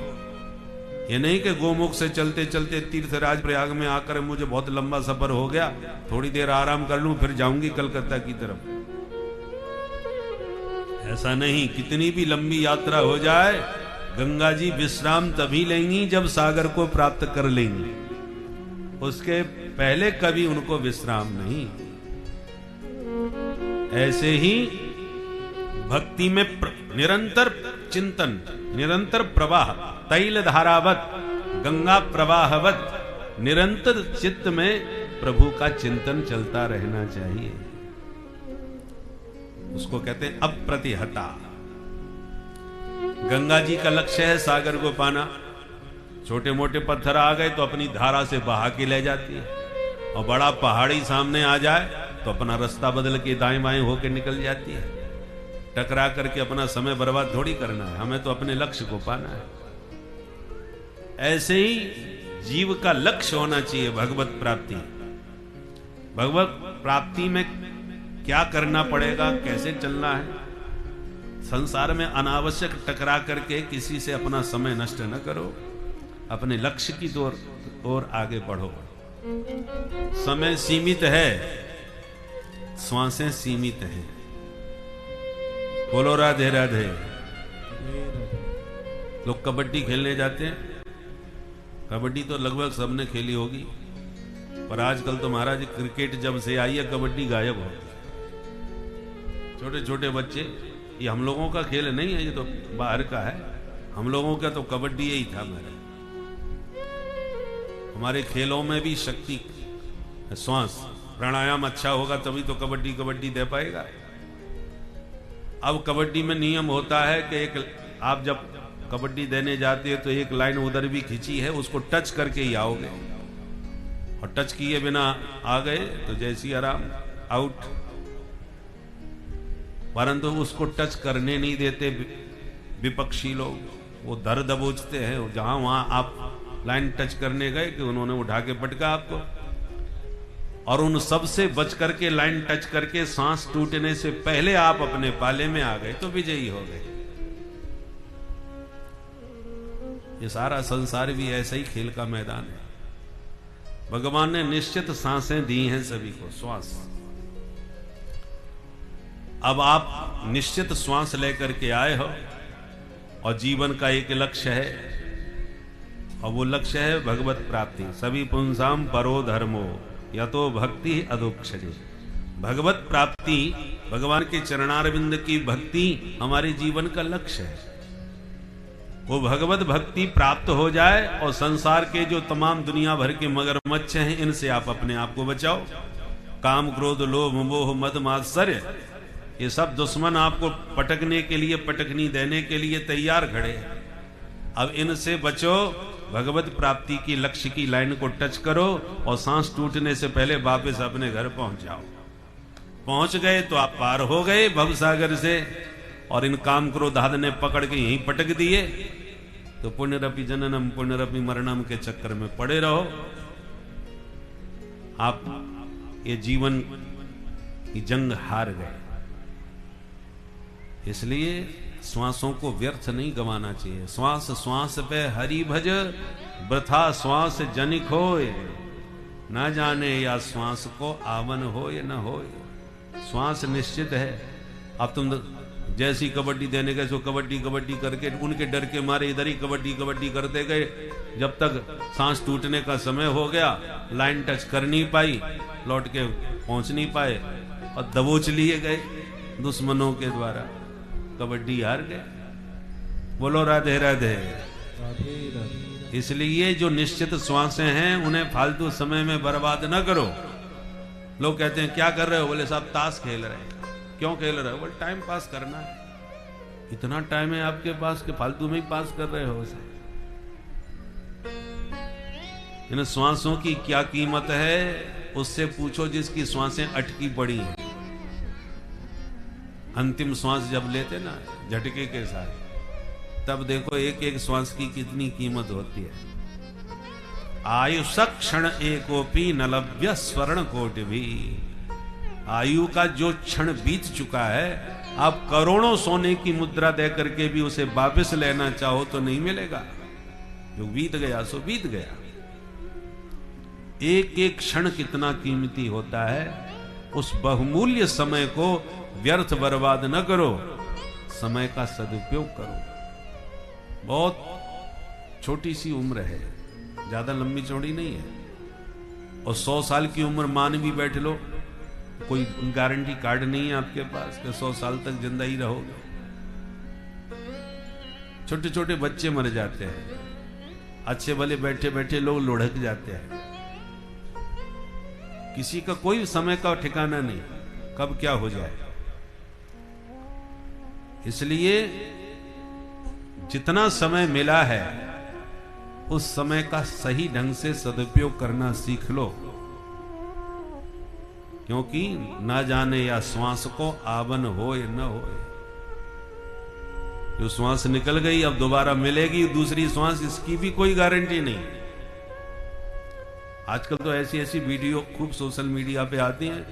ये नहीं कि गोमुख से चलते चलते तीर्थराज प्रयाग में आकर मुझे बहुत लंबा सफर हो गया, थोड़ी देर आराम कर लूं फिर जाऊंगी कलकत्ता की तरफ। ऐसा नहीं, कितनी भी लंबी यात्रा हो जाए गंगा जी विश्राम तभी लेंगी जब सागर को प्राप्त कर लेंगी, उसके पहले कभी उनको विश्राम नहीं। ऐसे ही भक्ति में निरंतर चिंतन, निरंतर प्रवाह, तैल धारावत गंगा प्रवाहवत निरंतर चित्त में प्रभु का चिंतन चलता रहना चाहिए। उसको कहते हैं अप्रतिहता। गंगा जी का लक्ष्य है सागर को पाना। छोटे मोटे पत्थर आ गए तो अपनी धारा से बहा के ले जाती है, और बड़ा पहाड़ी सामने आ जाए तो अपना रास्ता बदल के दाएं बाएं होकर निकल जाती है। टकरा करके अपना समय बर्बाद थोड़ी करना है, हमें तो अपने लक्ष्य को पाना है। ऐसे ही जीव का लक्ष्य होना चाहिए भगवत प्राप्ति। भगवत प्राप्ति में क्या करना पड़ेगा, कैसे चलना है। संसार में अनावश्यक टकरा करके किसी से अपना समय नष्ट न करो, अपने लक्ष्य की ओर आगे बढ़ो। समय सीमित है, श्वासें सीमित हैं। बोलो राधे राधे। लोग कबड्डी खेलने जाते हैं, कबड्डी तो लगभग सबने खेली होगी, पर आजकल तो महाराज क्रिकेट जब से आई है कबड्डी गायब हो गई। छोटे छोटे बच्चे, ये हम लोगों का खेल नहीं है, ये तो बाहर का है। हम लोगों का तो कबड्डी यही था। हमारे खेलों में भी शक्ति, श्वास प्राणायाम अच्छा होगा तभी तो कबड्डी कबड्डी दे पाएगा। अब कबड्डी में नियम होता है कि एक आप जब कबड्डी देने जाते हैं तो एक लाइन उधर भी खींची है, उसको टच करके ही आओगे, और टच किए बिना आ गए तो जैसी आराम आउट। परंतु उसको टच करने नहीं देते विपक्षी लोग, वो दर दबोचते हैं। जहां वहां आप लाइन टच करने गए कि उन्होंने उठा के पटका आपको, और उन सब से बच करके लाइन टच करके सांस टूटने से पहले आप अपने पाले में आ गए तो विजयी हो गए। ये सारा संसार भी ऐसा ही खेल का मैदान है। भगवान ने निश्चित सांसें दी हैं सभी को, श्वास। अब आप निश्चित श्वास लेकर के आए हो, और जीवन का एक लक्ष्य है, और वो लक्ष्य है भगवत प्राप्ति। सभी पुंसाम परो धर्मो यतो भक्ति अधोक्षजे। भगवत प्राप्ति, भगवान के चरणारविंद की भक्ति हमारे जीवन का लक्ष्य है। वो भगवत भक्ति प्राप्त हो जाए, और संसार के जो तमाम दुनिया भर के मगरमच्छ हैं, इनसे आप अपने आप को बचाओ। काम क्रोध लोभ मोह मद मात्सर्य, ये सब दुश्मन आपको पटकने के लिए, पटकनी देने के लिए तैयार खड़े हैं। अब इनसे बचो, भगवत प्राप्ति की लक्ष्य की लाइन को टच करो, और सांस टूटने से पहले वापस अपने घर पहुंच जाओ। पहुंच गए तो आप पार हो गए भवसागर से, और इन काम क्रोधाद ने पकड़ के यहीं पटक दिए तो पुण्यरपि जननम पुण्यरपि मरणम के चक्कर में पड़े रहो। आप ये जीवन की जंग हार गए। इसलिए श्वासों को व्यर्थ नहीं गंवाना चाहिए। श्वास श्वास पे हरि भज, वृथा श्वास जनिक होय, ना जाने या श्वास को आवन हो या न हो। श्वास निश्चित है। अब तुम जैसी कबड्डी देने गए, सो कबड्डी कबड्डी करके उनके डर के मारे इधर ही कबड्डी कबड्डी करते गए, जब तक सांस टूटने का समय हो गया, लाइन टच कर नहीं पाई, लौट के पहुंच नहीं पाए, और दबोच लिए गए दुश्मनों के द्वारा, कबड्डी हार गए। बोलो राधे राधे। इसलिए जो निश्चित श्वासें हैं उन्हें फालतू समय में बर्बाद न करो। लोग कहते हैं क्या कर रहे हो, बोले साहब ताश खेल रहे हैं। क्यों खेल रहे हो, बोले टाइम पास करना है। इतना टाइम है आपके पास कि फालतू में ही पास कर रहे हो उसे। इन श्वासों की क्या कीमत है, उससे पूछो जिसकी श्वासें अटकी पड़ी हैं। अंतिम श्वास जब लेते ना झटके के साथ, तब देखो एक एक श्वास की कितनी कीमत होती है। आयुष क्षण एकोपी न लभ्य स्वर्ण कोटि भी। आयु का जो क्षण बीत चुका है, आप करोड़ों सोने की मुद्रा दे करके भी उसे वापस लेना चाहो तो नहीं मिलेगा। जो बीत गया सो बीत गया। एक एक क्षण कितना कीमती होता है। उस बहुमूल्य समय को व्यर्थ बर्बाद न करो, समय का सदुपयोग करो। बहुत छोटी सी उम्र है, ज्यादा लंबी चौड़ी नहीं है। और 100 साल की उम्र मान भी बैठ लो, कोई गारंटी कार्ड नहीं है आपके पास कि 100 साल तक जिंदा ही रहोगे। छोटे छोटे बच्चे मर जाते हैं, अच्छे भले बैठे बैठे लोग लुढ़क जाते हैं। किसी का कोई समय का ठिकाना नहीं, कब क्या हो जाए। इसलिए जितना समय मिला है उस समय का सही ढंग से सदुपयोग करना सीख लो, क्योंकि ना जाने या श्वास को आवन हो या न हो। जो श्वास निकल गई अब दोबारा मिलेगी दूसरी श्वास, इसकी भी कोई गारंटी नहीं। आजकल तो ऐसी ऐसी वीडियो खूब सोशल मीडिया पे आती हैं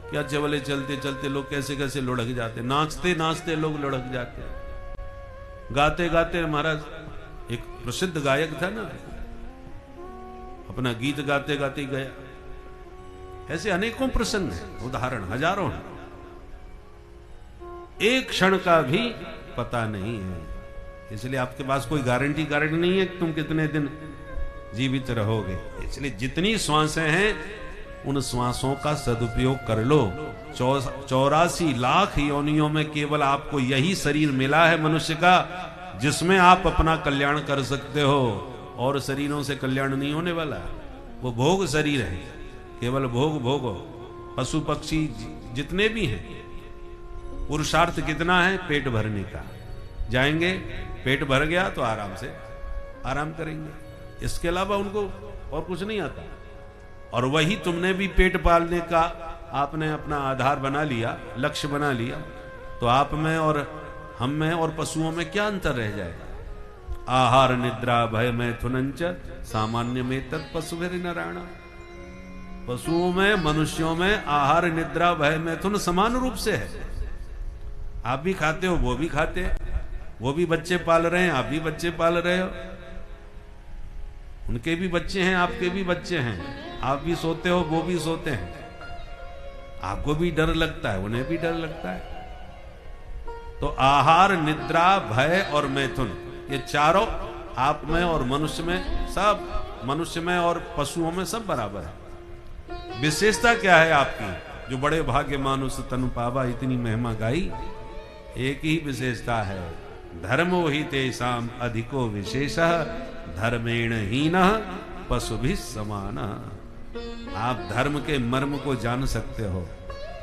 कि अच्छे वाले चलते चलते लोग कैसे कैसे लुढ़क जाते, नाचते नाचते लोग लुढ़क जाते, गाते गाते। महाराज एक प्रसिद्ध गायक था ना, अपना गीत गाते गाते गया। ऐसे अनेकों प्रसंग हैं, उदाहरण हजारों हैं। एक क्षण का भी पता नहीं है, इसलिए आपके पास कोई गारंटी नहीं है कि तुम कितने दिन जीवित रहोगे। इसलिए जितनी श्वासें हैं उन श्वासों का सदुपयोग कर लो। 84 लाख योनियों में केवल आपको यही शरीर मिला है मनुष्य का, जिसमें आप अपना कल्याण कर सकते हो, और शरीरों से कल्याण नहीं होने वाला। वो भोग शरीर है, केवल भोग भोगो। पशु पक्षी जितने भी हैं, पुरुषार्थ कितना है? पेट भरने का। जाएंगे, पेट भर गया तो आराम से आराम करेंगे, इसके अलावा उनको और कुछ नहीं आता। और वही तुमने भी पेट पालने का आपने अपना आधार बना लिया, लक्ष्य बना लिया, तो आप में और हम में और पशुओं में क्या अंतर रह जाएगा? आहार निद्रा भय मैथुनंच सामान्य में तत्पशुभिर नारायण। पशुओं में मनुष्यों में आहार निद्रा भय मैथुन समान रूप से है। आप भी खाते हो, वो भी खाते हैं, वो भी बच्चे पाल रहे हैं, आप भी बच्चे पाल रहे हो। उनके भी बच्चे हैं, आपके भी बच्चे हैं। आप भी सोते हो, वो भी सोते हैं। आपको भी डर लगता है, उन्हें भी डर लगता है। तो आहार निद्रा भय और मैथुन, ये चारों आप में और मनुष्य में, सब मनुष्य में और पशुओं में सब बराबर है। विशेषता क्या है आपकी? जो बड़े भाग्य मानुष तनु पावा, इतनी महिमा गाई। एक ही विशेषता है, धर्मो ही तेषाम अधिको विशेषः धर्मेण हीनः पशुभिः समानः। आप धर्म के मर्म को जान सकते हो।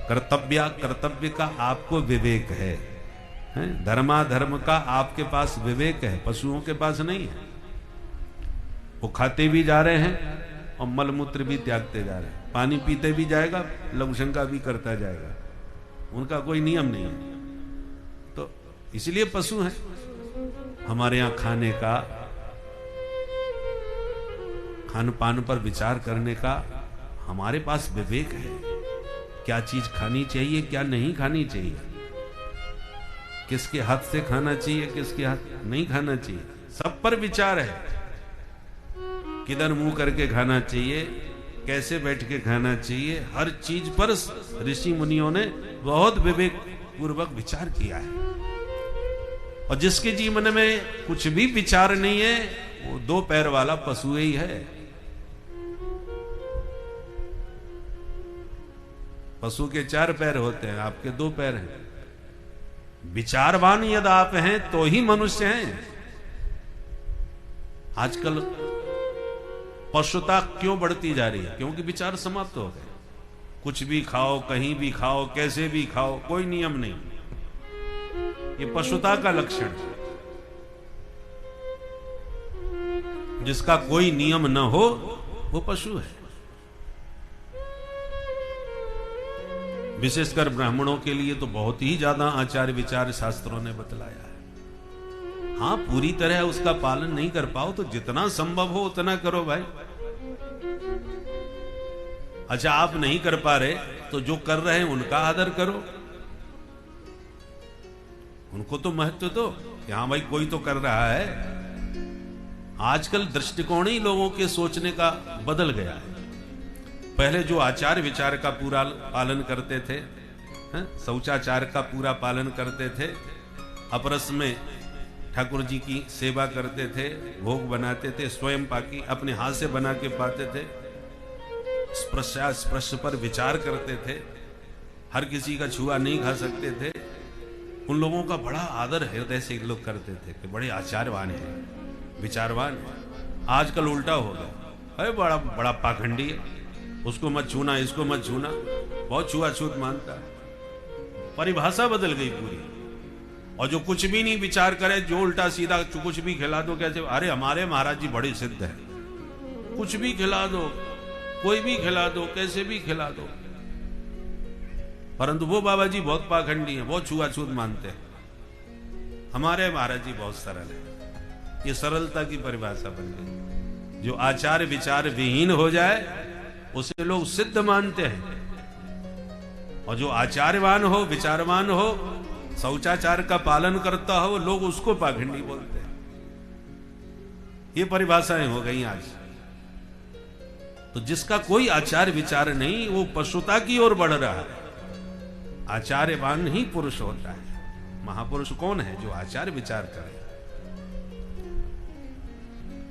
कर्तव्य का आपको विवेक है, धर्मा धर्म का आपके पास विवेक है, पशुओं के पास नहीं है। वो खाते भी जा रहे हैं और मलमूत्र भी त्यागते जा रहे हैं, पानी पीते भी जाएगा, लघुशंका भी करता जाएगा, उनका कोई नियम नहीं है। तो इसलिए पशु हैं। हमारे यहां खाने का, खान पान पर विचार करने का हमारे पास विवेक है। क्या चीज खानी चाहिए, क्या नहीं खानी चाहिए, किसके हाथ से खाना चाहिए, किसके हाथ नहीं खाना चाहिए, सब पर विचार है। किधर मुंह करके खाना चाहिए, कैसे बैठ के खाना चाहिए, हर चीज पर ऋषि मुनियों ने बहुत विवेक पूर्वक विचार किया है। और जिसके जीवन में कुछ भी विचार नहीं है, वो दो पैर वाला पशु ही है। पशु के 4 पैर होते हैं, आपके 2 पैर हैं। विचारवान यदि आप हैं तो ही मनुष्य हैं। आजकल पशुता क्यों बढ़ती जा रही है? क्योंकि विचार समाप्त हो गए। कुछ भी खाओ, कहीं भी खाओ, कैसे भी खाओ, कोई नियम नहीं। ये पशुता का लक्षण है। जिसका कोई नियम न हो वो पशु है। विशेषकर ब्राह्मणों के लिए तो बहुत ही ज्यादा आचार विचार शास्त्रों ने बतलाया है। हाँ, पूरी तरह उसका पालन नहीं कर पाओ तो जितना संभव हो उतना करो भाई। अच्छा, आप नहीं कर पा रहे तो जो कर रहे हैं उनका आदर करो, उनको तो महत्व दो कि हाँ भाई कोई तो कर रहा है। आजकल दृष्टिकोण ही लोगों के सोचने का बदल गया है। पहले जो आचार विचार का पूरा पालन करते थे, शौचाचार का पूरा पालन करते थे, अपरस में ठाकुर जी की सेवा करते थे, भोग बनाते थे, स्वयं पाकी अपने हाथ से बना के पाते थे, स्पर्श पर विचार करते थे, हर किसी का छुआ नहीं खा सकते थे। उन लोगों का बड़ा आदर हृदय से लोग करते थे कि बड़े आचारवान हैं, विचारवान हैं। आजकल उल्टा हो गया, अरे बड़ा बड़ा पाखंडी है, उसको मत छूना, इसको मत छूना, बहुत छुआछूत मानता है। परिभाषा बदल गई पूरी। और जो कुछ भी नहीं विचार करे, जो उल्टा सीधा कुछ भी खिला दो, कैसे, अरे हमारे महाराज जी बड़े सिद्ध हैं, कुछ भी खिला दो, कोई भी खिला दो, कैसे भी खिला दो। परंतु वो बाबा जी बहुत पाखंडी हैं, बहुत छुआछूत मानते हैं। हमारे महाराज जी बहुत सरल है। ये सरलता की परिभाषा बन गई। जो आचार विचार विहीन हो जाए उसे लोग सिद्ध मानते हैं, और जो आचार्यवान हो, विचारवान हो, शौचाचार का पालन करता हो, लोग उसको पाखंडी बोलते हैं। ये परिभाषाएं हो गई आज। तो जिसका कोई आचार विचार नहीं, वो पशुता की ओर बढ़ रहा है। आचार्यवान ही पुरुष होता है। महापुरुष कौन है? जो आचार विचार करे।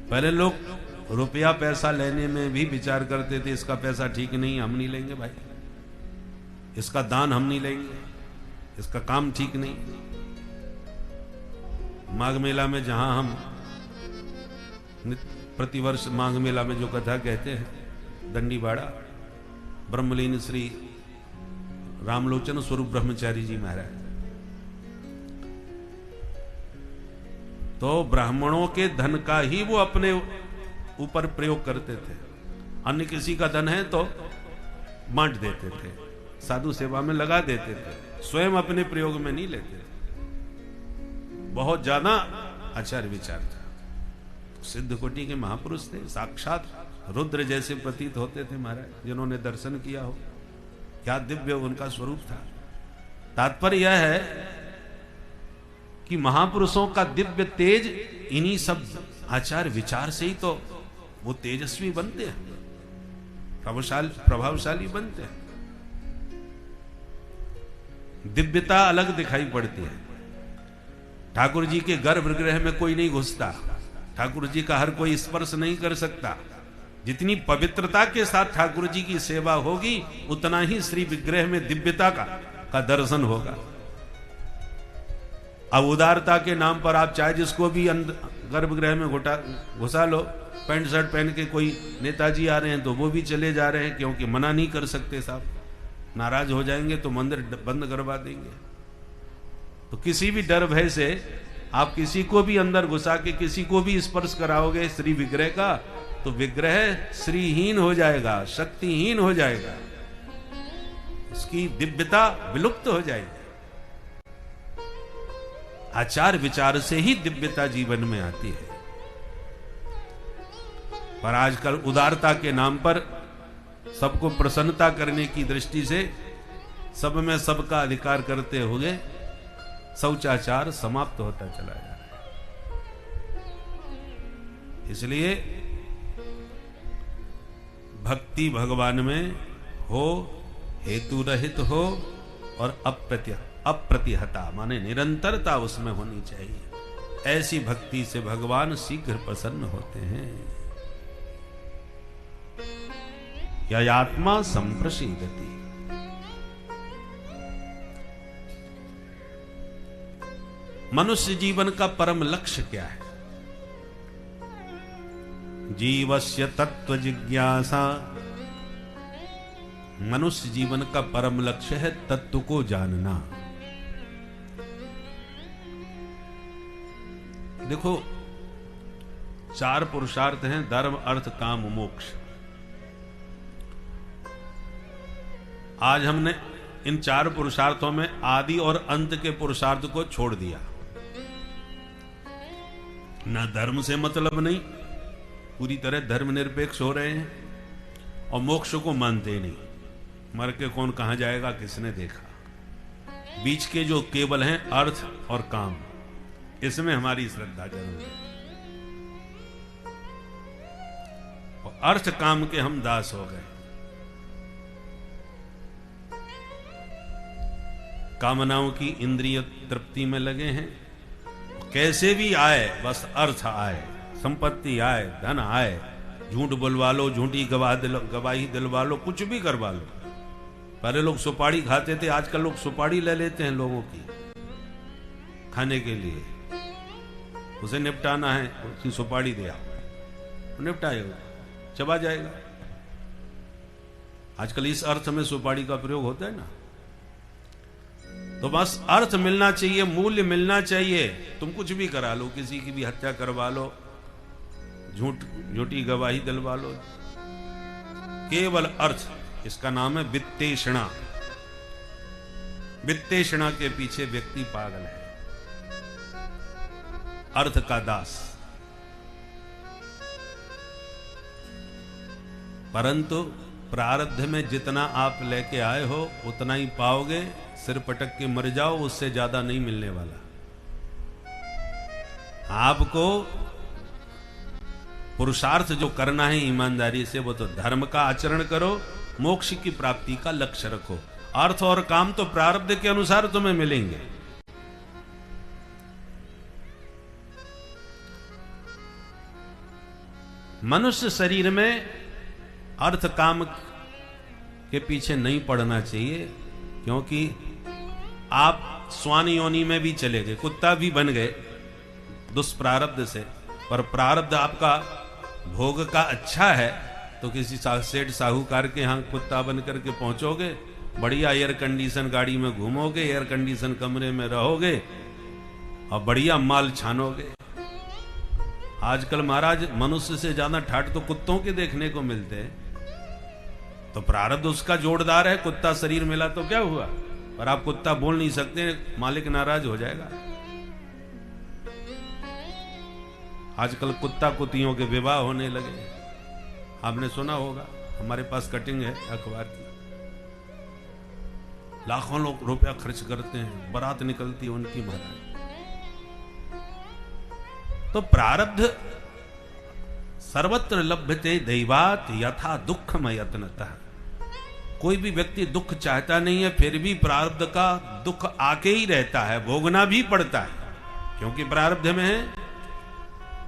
पहले लोग रुपया पैसा लेने में भी विचार करते थे, इसका पैसा ठीक नहीं, हम नहीं लेंगे भाई, इसका दान हम नहीं लेंगे, इसका काम ठीक नहीं। माघ मेला में जहां हम प्रतिवर्ष माघ मेला में जो कथा कहते हैं, दंडी बाड़ा, ब्रह्मलीन श्री रामलोचन स्वरूप ब्रह्मचारी जी महाराज, तो ब्राह्मणों के धन का ही वो अपने ऊपर प्रयोग करते थे। अन्य किसी का धन है तो बांट देते थे, साधु सेवा में लगा देते थे, स्वयं अपने प्रयोग में नहीं लेते थे। बहुत ज्यादा आचार विचार था। सिद्ध कोटि के महापुरुष थे, साक्षात रुद्र जैसे प्रतीत होते थे महाराज, जिन्होंने दर्शन किया हो। क्या दिव्य उनका स्वरूप था। तात्पर्य यह है कि महापुरुषों का दिव्य तेज इन्हीं सब आचार विचार से ही तो वो तेजस्वी बनते हैं, प्रभावशाली बनते हैं। दिव्यता अलग दिखाई पड़ती है। ठाकुर जी के गर्भगृह में कोई नहीं घुसता, ठाकुर जी का हर कोई स्पर्श नहीं कर सकता। जितनी पवित्रता के साथ ठाकुर जी की सेवा होगी, उतना ही श्री विग्रह में दिव्यता का दर्शन होगा। अब उदारता के नाम पर आप चाहे जिसको भी गर्भगृह में घुसा लो, पैंट शर्ट पहन के कोई नेताजी आ रहे हैं तो वो भी चले जा रहे हैं, क्योंकि मना नहीं कर सकते साहब, नाराज हो जाएंगे तो मंदिर बंद करवा देंगे। तो किसी भी डर भय से आप किसी को भी अंदर घुसा के किसी को भी स्पर्श कराओगे श्री विग्रह का, तो विग्रह श्रीहीन हो जाएगा, शक्तिहीन हो जाएगा, उसकी दिव्यता विलुप्त हो जाएगी। आचार विचार से ही दिव्यता जीवन में आती है। पर आजकल उदारता के नाम पर, सबको प्रसन्नता करने की दृष्टि से, सब में सबका अधिकार करते हुए शौचाचार समाप्त होता चला जा रहा है। इसलिए भक्ति भगवान में हो, हेतु रहित हो, और अप्रतिहता माने निरंतरता उसमें होनी चाहिए। ऐसी भक्ति से भगवान शीघ्र प्रसन्न होते हैं। ययात्मा संप्रसीदति। मनुष्य जीवन का परम लक्ष्य क्या है? जीवस्य तत्व जिज्ञासा। मनुष्य जीवन का परम लक्ष्य है तत्व को जानना। देखो, 4 पुरुषार्थ हैं, धर्म अर्थ काम मोक्ष। आज हमने इन 4 पुरुषार्थों में आदि और अंत के पुरुषार्थ को छोड़ दिया। ना धर्म से मतलब नहीं, पूरी तरह धर्मनिरपेक्ष हो रहे हैं, और मोक्ष को मानते ही नहीं। मर के कौन कहां जाएगा किसने देखा। बीच के जो केवल हैं अर्थ और काम, इसमें हमारी श्रद्धा जरूर है। और अर्थ काम के हम दास हो गए। कामनाओं की इंद्रिय तृप्ति में लगे हैं। कैसे भी आए, बस अर्थ आए, संपत्ति आए, धन आए, झूठ बुलवा लो, झूठी गवाही दिलवा लो, कुछ भी करवा लो। पहले लोग सुपारी खाते थे, आजकल लोग सुपारी ले लेते हैं लोगों की खाने के लिए। उसे निपटाना है, उसकी सुपारी दिया, निपटाएगा, चबा जाएगा। आजकल इस अर्थ में सुपारी का प्रयोग होता है ना। तो बस अर्थ मिलना चाहिए, मूल्य मिलना चाहिए। तुम कुछ भी करा लो, किसी की भी हत्या करवा लो, झूठी गवाही दिलवा लो, केवल अर्थ, इसका नाम है वित्तेषणा। वित्तेषणा के पीछे व्यक्ति पागल है, अर्थ का दास। परंतु प्रारब्ध में जितना आप लेके आए हो उतना ही पाओगे। सिर पटक के मर जाओ, उससे ज्यादा नहीं मिलने वाला। आपको पुरुषार्थ जो करना है ईमानदारी से, वो तो धर्म का आचरण करो, मोक्ष की प्राप्ति का लक्ष्य रखो। अर्थ और काम तो प्रारब्ध के अनुसार तुम्हें मिलेंगे। मनुष्य शरीर में अर्थ काम के पीछे नहीं पड़ना चाहिए, क्योंकि आप स्वान योनि में भी चले गए, कुत्ता भी बन गए दुष्प्रारब्ध से, पर प्रारब्ध आपका भोग का अच्छा है तो किसी सेठ साहूकार के यहां कुत्ता बन करके पहुंचोगे, बढ़िया एयर कंडीशन गाड़ी में घूमोगे, एयर कंडीशन कमरे में रहोगे और बढ़िया माल छानोगे। आजकल महाराज मनुष्य से ज्यादा ठाठ तो कुत्तों के देखने को मिलते हैं। तो प्रारब्ध उसका जोरदार है, कुत्ता शरीर मिला तो क्या हुआ, पर आप कुत्ता बोल नहीं सकते, मालिक नाराज हो जाएगा। आजकल कुत्ता कुत्तियों के विवाह होने लगे, आपने सुना होगा। हमारे पास कटिंग है अखबार की, लाखों लोग रुपया खर्च करते हैं, बारात निकलती है उनकी महाराज। तो प्रारब्ध सर्वत्र लभ्यते दैवात यथा दुःखम यत्नतः। कोई भी व्यक्ति दुख चाहता नहीं है, फिर भी प्रारब्ध का दुख आके ही रहता है, भोगना भी पड़ता है, क्योंकि प्रारब्ध में है।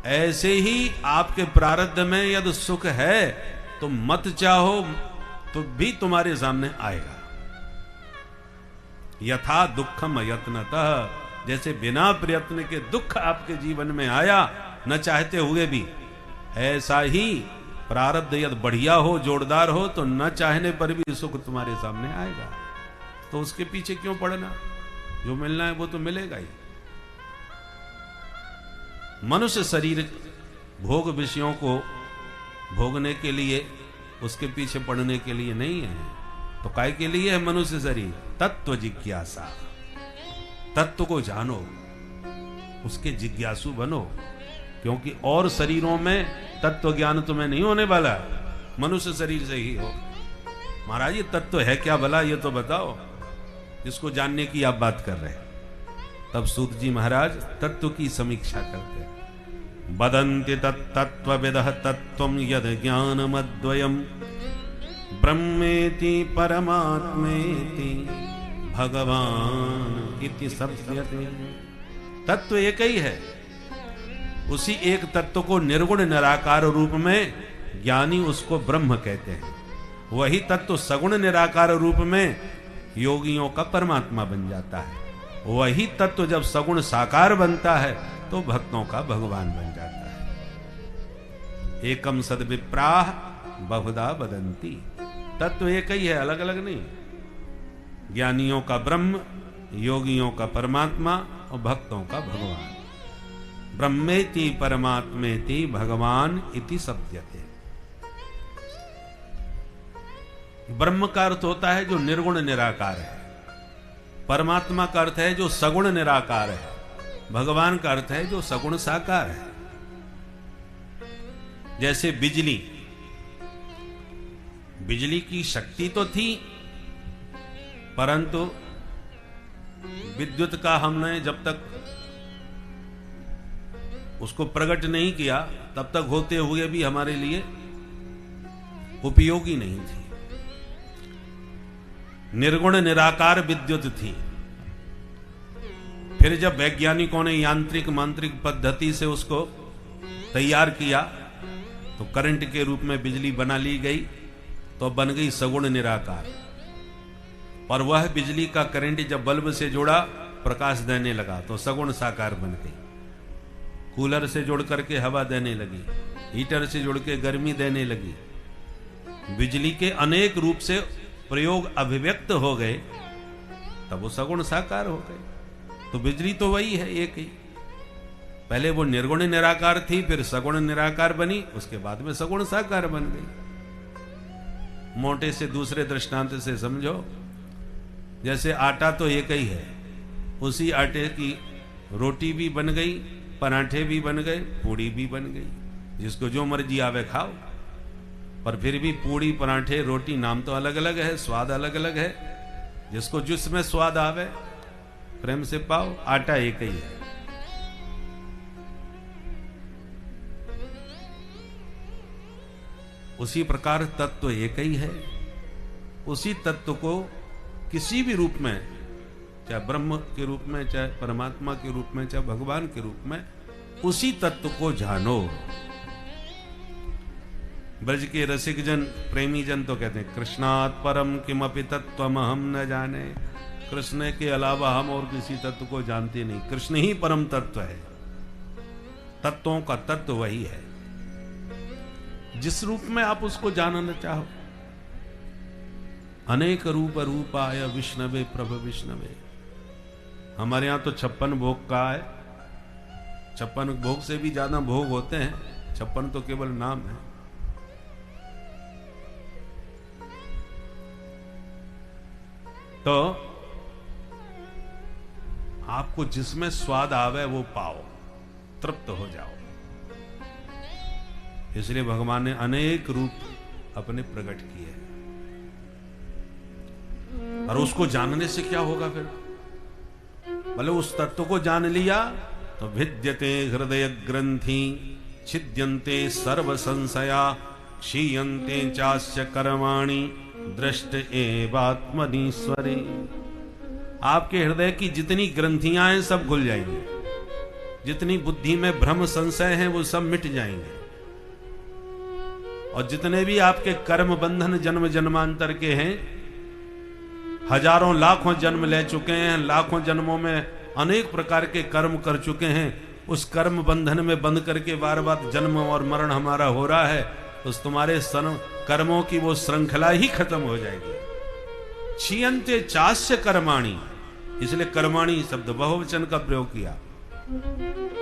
ऐसे ही आपके प्रारब्ध में यदि सुख है तो मत चाहो तो भी तुम्हारे सामने आएगा। यथा दुःखम यत्नतः, जैसे बिना प्रयत्न के दुख आपके जीवन में आया न चाहते हुए भी, ऐसा ही प्रारब्ध यदि बढ़िया हो, जोरदार हो, तो न चाहने पर भी सुख तुम्हारे सामने आएगा। तो उसके पीछे क्यों पड़ना, जो मिलना है वो तो मिलेगा ही। मनुष्य शरीर भोग विषयों को भोगने के लिए, उसके पीछे पड़ने के लिए नहीं है। तो काय के लिए है मनुष्य शरीर? तत्व जिज्ञासा, तत्व को जानो, उसके जिज्ञासु बनो, क्योंकि और शरीरों में तत्व ज्ञान तुम्हें नहीं होने वाला, मनुष्य शरीर से ही हो। महाराज ये तत्व है क्या भला, ये तो बताओ, जिसको जानने की आप बात कर रहे हैं। तब सूत जी महाराज तत्व की समीक्षा करते हैं। वदन्ति तत्तत्त्वविदः तत्त्वं यद् ज्ञानमद्वयम् ब्रह्मेति परमात्मेति भगवान इति सत्यते। तत्व एक ही है, उसी एक तत्व को निर्गुण निराकार रूप में ज्ञानी उसको ब्रह्म कहते हैं। वही तत्व सगुण निराकार रूप में योगियों का परमात्मा बन जाता है। वही तत्व जब सगुण साकार बनता है तो भक्तों का भगवान बन जाता है। एकम सद विप्राह बहुधा वदन्ति। तत्व एक ही है, अलग अलग नहीं। ज्ञानियों का ब्रह्म, योगियों का परमात्मा और भक्तों का भगवान। ब्रह्मेति परमात्मेति भगवान इति सत्यते। ब्रह्म का अर्थ होता है जो निर्गुण निराकार है, परमात्मा का अर्थ है जो सगुण निराकार है, भगवान का अर्थ है जो सगुण साकार है। जैसे बिजली, बिजली की शक्ति तो थी, परंतु विद्युत का हमने जब तक उसको प्रकट नहीं किया तब तक होते हुए भी हमारे लिए उपयोगी नहीं थी। निर्गुण निराकार विद्युत थी। फिर जब वैज्ञानिकों ने यांत्रिक मांत्रिक पद्धति से उसको तैयार किया तो करंट के रूप में बिजली बना ली गई, तो बन गई सगुण निराकार। और वह बिजली का करंट जब बल्ब से जुड़ा, प्रकाश देने लगा, तो सगुण साकार बन गई। कूलर से जुड़ करके हवा देने लगी, हीटर से जुड़ के गर्मी देने लगी, बिजली के अनेक रूप से प्रयोग अभिव्यक्त हो गए, तब वो सगुण साकार हो गए। तो बिजली तो वही है, एक ही। पहले वो निर्गुण निराकार थी, फिर सगुण निराकार बनी, उसके बाद में सगुण साकार बन गई। मोटे से दूसरे दृष्टांत से समझो, जैसे आटा तो एक ही है, उसी आटे की रोटी भी बन गई, पराठे भी बन गए, पूड़ी भी बन गई। जिसको जो मर्जी आवे खाओ, पर फिर भी पूड़ी पराठे रोटी नाम तो अलग अलग है, स्वाद अलग अलग है। जिसको जिसमें स्वाद आवे प्रेम से पाओ, आटा एक ही है। उसी प्रकार तत्व एक ही है। उसी तत्व को किसी भी रूप में, चाहे ब्रह्म के रूप में, चाहे परमात्मा के रूप में, चाहे भगवान के रूप में, उसी तत्व को जानो। ब्रज के रसिक जन, प्रेमी जन तो कहते हैं कृष्णात् परम किमपि तत्वम हम न जाने। कृष्ण के अलावा हम और किसी तत्व को जानते नहीं, कृष्ण ही परम तत्व है। तत्वों का तत्व वही है, जिस रूप में आप उसको जानना चाहो। अनेक रूप रूपाय विष्णवे प्रभ विष्णवे। हमारे यहां तो 56 भोग का है। 56 भोग से भी ज्यादा भोग होते हैं, 56 तो केवल नाम है। तो आपको जिसमें स्वाद आवे वो पाओ, तृप्त हो जाओ। इसलिए भगवान ने अनेक रूप अपने प्रकट किए। और उसको जानने से क्या होगा फिर? भले उस तत्व को जान लिया तो भिद्यते हृदय ग्रंथि, छिद्यन्ते सर्व संशया, क्षीयन्ते चास्य कर्माणि, दृष्ट एवात्मनीश्वरे। आपके हृदय की जितनी ग्रंथियां हैं सब खुल जाएंगी, जितनी बुद्धि में भ्रम संशय हैं वो सब मिट जाएंगे, और जितने भी आपके कर्म बंधन जन्म जन्मांतर के हैं, हजारों लाखों जन्म ले चुके हैं, लाखों जन्मों में अनेक प्रकार के कर्म कर चुके हैं, उस कर्म बंधन में बंद करके बार बार जन्म और मरण हमारा हो रहा है, उस तुम्हारे कर्मों की वो श्रृंखला ही खत्म हो जाएगी। क्षीयन्ते चास्य कर्माणि, इसलिए कर्माणि शब्द बहुवचन का प्रयोग किया।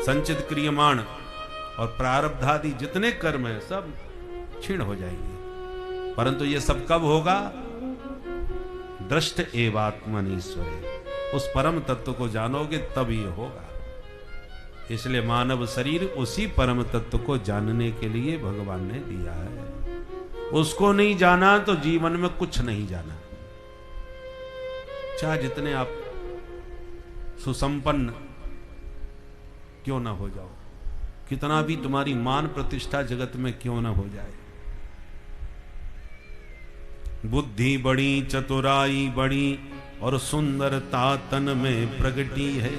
संचित क्रियमाण और प्रारब्धादि जितने कर्म है सब क्षीण हो जाएंगे, परंतु ये सब कब होगा? दृष्ट एवात्मनीश्वरे, उस परम तत्व को जानोगे तब ये होगा। इसलिए मानव शरीर उसी परम तत्व को जानने के लिए भगवान ने दिया है। उसको नहीं जाना तो जीवन में कुछ नहीं जाना। चाहे जितने आप सुसंपन्न क्यों ना हो जाओ, कितना भी तुम्हारी मान प्रतिष्ठा जगत में क्यों ना हो जाए, बुद्धि बड़ी चतुराई बड़ी और सुंदरता तन में प्रगटी है।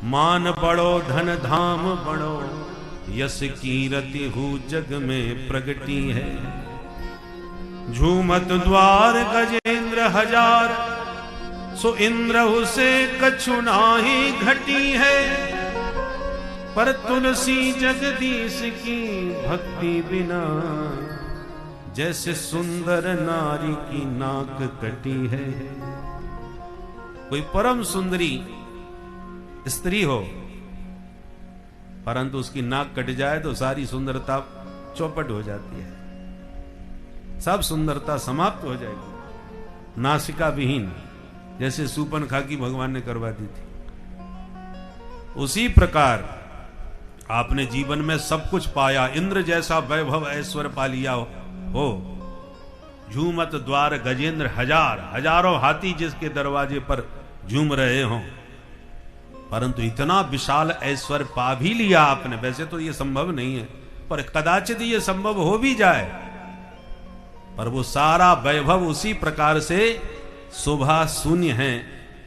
मान बड़ो धन धाम बड़ो, यश कीरति हु जग में प्रगटी है। झूमत द्वार गजेंद्र हजार, सो इंद्र उसे कछु नाही घटी है। पर तुलसी जगदीश की भक्ति बिना, जैसे सुंदर नारी की नाक कटी है। कोई परम सुंदरी स्त्री हो, परंतु उसकी नाक कट जाए तो सारी सुंदरता चौपट हो जाती है, सब सुंदरता समाप्त हो जाएगी। नासिका विहीन, जैसे सूपनखा की भगवान ने करवा दी थी। उसी प्रकार आपने जीवन में सब कुछ पाया, इंद्र जैसा वैभव ऐश्वर्य पा लिया हो। झूमत द्वार गजेंद्र हजार, हजारों हाथी जिसके दरवाजे पर झूम रहे हों, परंतु इतना विशाल ऐश्वर्य पा भी लिया आपने। वैसे तो ये संभव नहीं है, पर कदाचित ये संभव हो भी जाए, पर वो सारा वैभव उसी प्रकार से शोभा शून्य है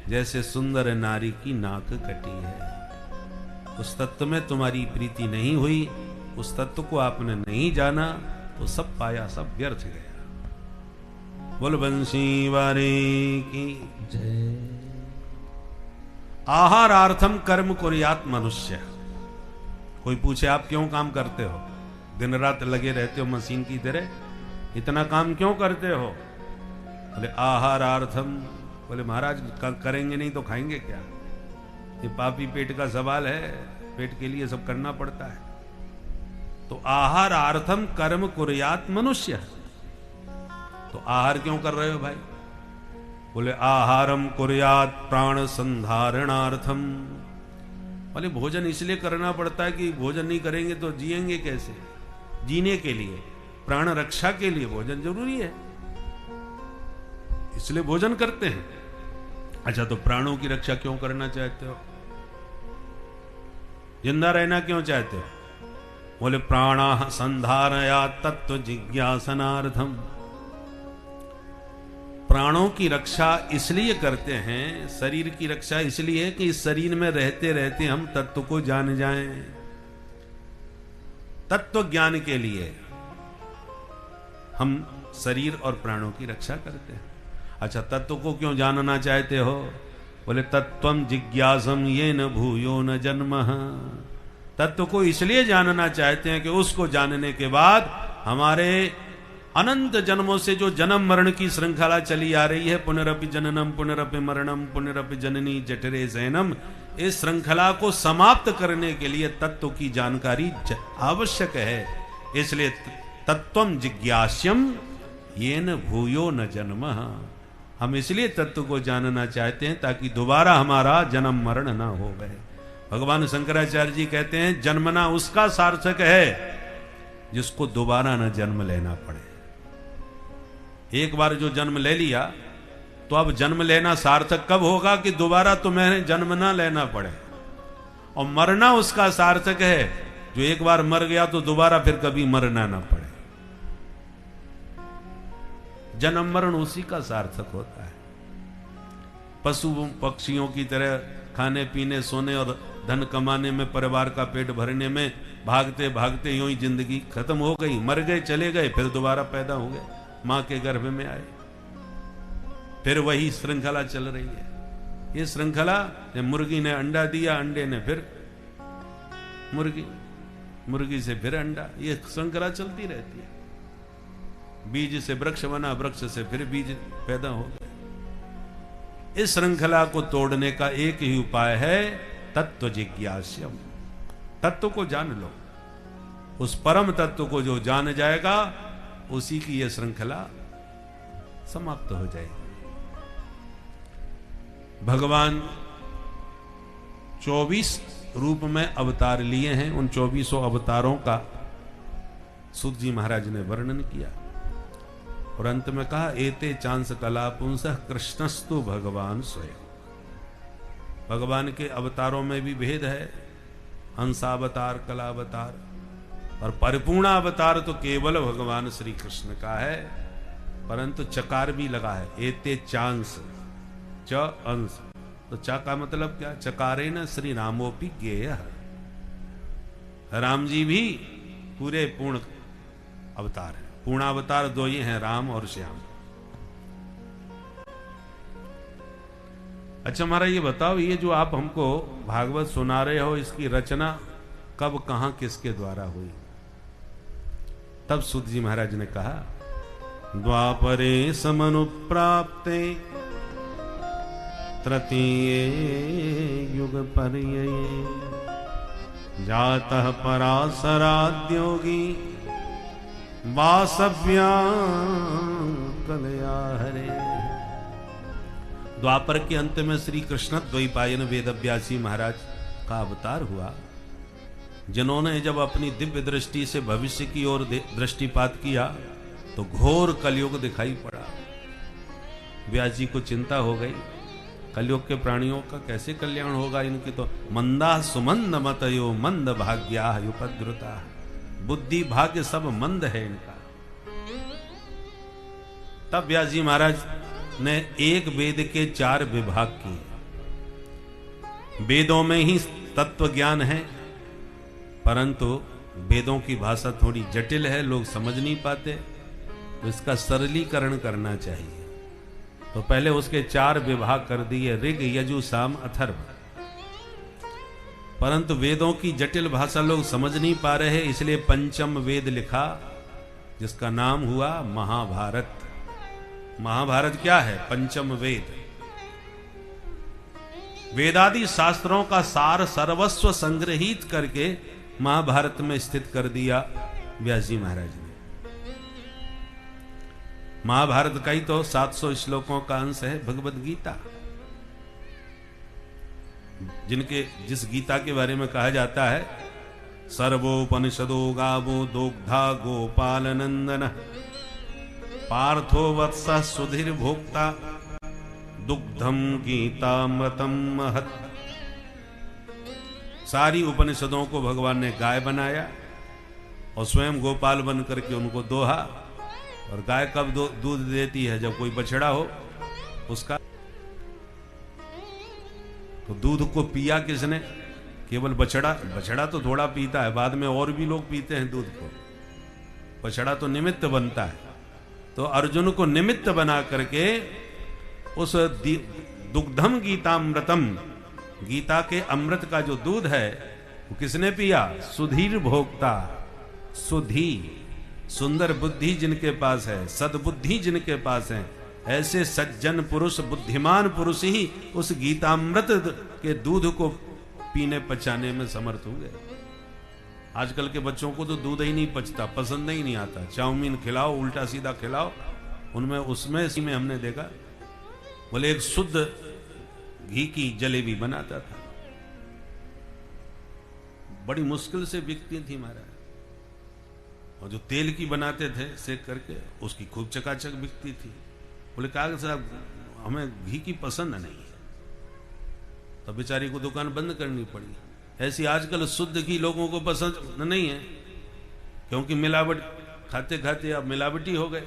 जैसे सुंदर नारी की नाक कटी है। उस तत्व में तुम्हारी प्रीति नहीं हुई, उस तत्व को आपने नहीं जाना, तो सब पाया सब व्यर्थ गया। बोल बंसी वारे की जय। आहारार्थम कर्म कुर्यात् मनुष्य। कोई पूछे आप क्यों काम करते हो, दिन रात लगे रहते हो मशीन की तरह? इतना काम क्यों करते हो? बोले आहारार्थम। बोले महाराज करेंगे नहीं तो खाएंगे क्या? ये पापी पेट का सवाल है, पेट के लिए सब करना पड़ता है। तो आहारार्थम कर्म कुर्यात मनुष्य। तो आहार क्यों कर रहे हो भाई? बोले आहारम कुर्यात प्राण संधारणार्थम। बोले भोजन इसलिए करना पड़ता है कि भोजन नहीं करेंगे तो जिएंगे कैसे? जीने के लिए, प्राण रक्षा के लिए भोजन जरूरी है, इसलिए भोजन करते हैं। अच्छा, तो प्राणों की रक्षा क्यों करना चाहते हो? जिंदा रहना क्यों चाहते हो? बोले प्राणा संधारया तत्व जिज्ञासनार्थम। प्राणों की रक्षा इसलिए करते हैं, शरीर की रक्षा इसलिए कि इस शरीर में रहते रहते हम तत्व को जान जाएं। तत्व ज्ञान के लिए हम शरीर और प्राणों की रक्षा करते हैं। अच्छा, तत्व को क्यों जानना चाहते हो? बोले तत्वम जिज्ञासम ये न भूयो न जन्मः। तत्व को इसलिए जानना चाहते हैं कि उसको जानने के बाद हमारे अनंत जन्मों से जो जन्म मरण की श्रृंखला चली आ रही है, पुनरपि जननम पुनरपि मरणम पुनरपि जननी जठरे शयनम, इस श्रृंखला को समाप्त करने के लिए तत्व की जानकारी आवश्यक है। इसलिए तत्वम जिज्ञास्यम येन भूयो न जन्मः। हम इसलिए तत्व को जानना चाहते हैं ताकि दोबारा हमारा जन्म मरण ना हो गए। भगवान शंकराचार्य जी कहते हैं जन्मना उसका सार्थक है जिसको दोबारा न जन्म लेना पड़े। एक बार जो जन्म ले लिया तो अब जन्म लेना सार्थक कब होगा कि दोबारा तुम्हें जन्म ना लेना पड़े। और मरना उसका सार्थक है जो एक बार मर गया तो दोबारा फिर कभी मरना ना पड़े। जन्म मरण उसी का सार्थक होता है। पशु पक्षियों की तरह खाने पीने सोने और धन कमाने में, परिवार का पेट भरने में भागते भागते यूं ही जिंदगी खत्म हो गई, मर गए, चले गए, फिर दोबारा पैदा हो गए, मां के गर्भ में आए, फिर वही श्रृंखला चल रही है। ये श्रृंखला, मुर्गी ने अंडा दिया, अंडे ने फिर मुर्गी, मुर्गी से फिर अंडा, ये श्रृंखला चलती रहती है। बीज से वृक्ष बना, वृक्ष से फिर बीज पैदा हो गया। इस श्रृंखला को तोड़ने का एक ही उपाय है तत्व जिज्ञास्यम। तत्व को जान लो। उस परम तत्व को जो जान जाएगा उसी की यह श्रृंखला समाप्त हो जाएगी। भगवान 24 रूप में अवतार लिए हैं। उन 24 अवतारों का सूत जी महाराज ने वर्णन किया और अंत में कहा एते चांस कला पुंसः कृष्णस्तु भगवान स्वयं। भगवान के अवतारों में भी भेद है, हंसावतार, कलावतार, और परिपूर्ण अवतार तो केवल भगवान श्री कृष्ण का है, परंतु चकार भी लगा है। एते चांस, च अंश, तो च का मतलब क्या? चकारे न श्री रामोपि ज्ञेय। राम जी भी पूरे पूर्ण अवतार है। पूर्णावतार दो ही हैं, राम और श्याम। अच्छा महाराज ये बताओ, ये जो आप हमको भागवत सुना रहे हो, इसकी रचना कब, कहां, किसके द्वारा हुई? तब सूत जी महाराज ने कहा द्वापरे समनुप्राप्ते तृतीये युग पर्यये जातः पराशराद्योगी वासव्या कलया हरे। द्वापर के अंत में श्री कृष्ण द्वैपायन वेदव्यासी महाराज का अवतार हुआ, जिन्होंने जब अपनी दिव्य दृष्टि से भविष्य की ओर दृष्टिपात किया तो घोर कलयुग दिखाई पड़ा। व्यास जी को चिंता हो गई, कलयुग के प्राणियों का कैसे कल्याण होगा? इनकी तो मंदा सुमंद मतयो मंद भाग्या उपद्रुता, बुद्धि भाग्य सब मंद है इनका। तब व्यास जी महाराज ने एक वेद के 4 विभाग किए। वेदों में ही तत्व ज्ञान है, परंतु वेदों की भाषा थोड़ी जटिल है, लोग समझ नहीं पाते, तो इसका सरलीकरण करना चाहिए। तो पहले उसके 4 विभाग कर दिए, ऋग यजु साम अथर्व। परंतु वेदों की जटिल भाषा लोग समझ नहीं पा रहे, इसलिए पंचम वेद लिखा, जिसका नाम हुआ महाभारत। महाभारत क्या है? पंचम वेद, वेदादि शास्त्रों का सार सर्वस्व संग्रहित करके महाभारत में स्थित कर दिया व्यास जी महाराज ने। महाभारत का ही तो 700 श्लोकों का अंश है भगवत गीता, जिस गीता के बारे में कहा जाता है सर्वोपनिषदो गावो दोग्धा गोपाल नंदन पार्थो वत्स सुधीर भोक्ता दुग्धम गीतामृतम महत्। सारी उपनिषदों को भगवान ने गाय बनाया और स्वयं गोपाल बन करके उनको दोहा। और गाय कब दूध देती है? जब कोई बछड़ा हो उसका। तो दूध को पिया किसने? केवल बछड़ा। बछड़ा तो थोड़ा पीता है, बाद में और भी लोग पीते हैं दूध को। बछड़ा तो निमित्त बनता है। तो अर्जुन को निमित्त बना करके उस दुग्धम गीतामृतम, गीता के अमृत का जो दूध है वो किसने पिया? सुधीर भोक्ता। सुधी, सुंदर बुद्धि जिनके पास है, सद्बुद्धि जिनके पास है, ऐसे सज्जन पुरुष, बुद्धिमान पुरुष ही उस गीतामृत के दूध को पीने पचाने में समर्थ हो गए। आजकल के बच्चों को तो दूध ही नहीं पचता, पसंद ही नहीं आता। चाउमीन खिलाओ, उल्टा सीधा खिलाओ, उसमें हमने देखा बोले एक शुद्ध घी की जलेबी बनाता था, बड़ी मुश्किल से बिकती थी महाराज। और जो तेल की बनाते थे सेक करके, उसकी खूब चकाचक बिकती थी। बोले कागज साहब हमें घी की पसंद नहीं है, तो बेचारी को दुकान बंद करनी पड़ी। ऐसी आजकल शुद्ध घी लोगों को पसंद नहीं है, क्योंकि मिलावट खाते खाते अब मिलावटी हो गए,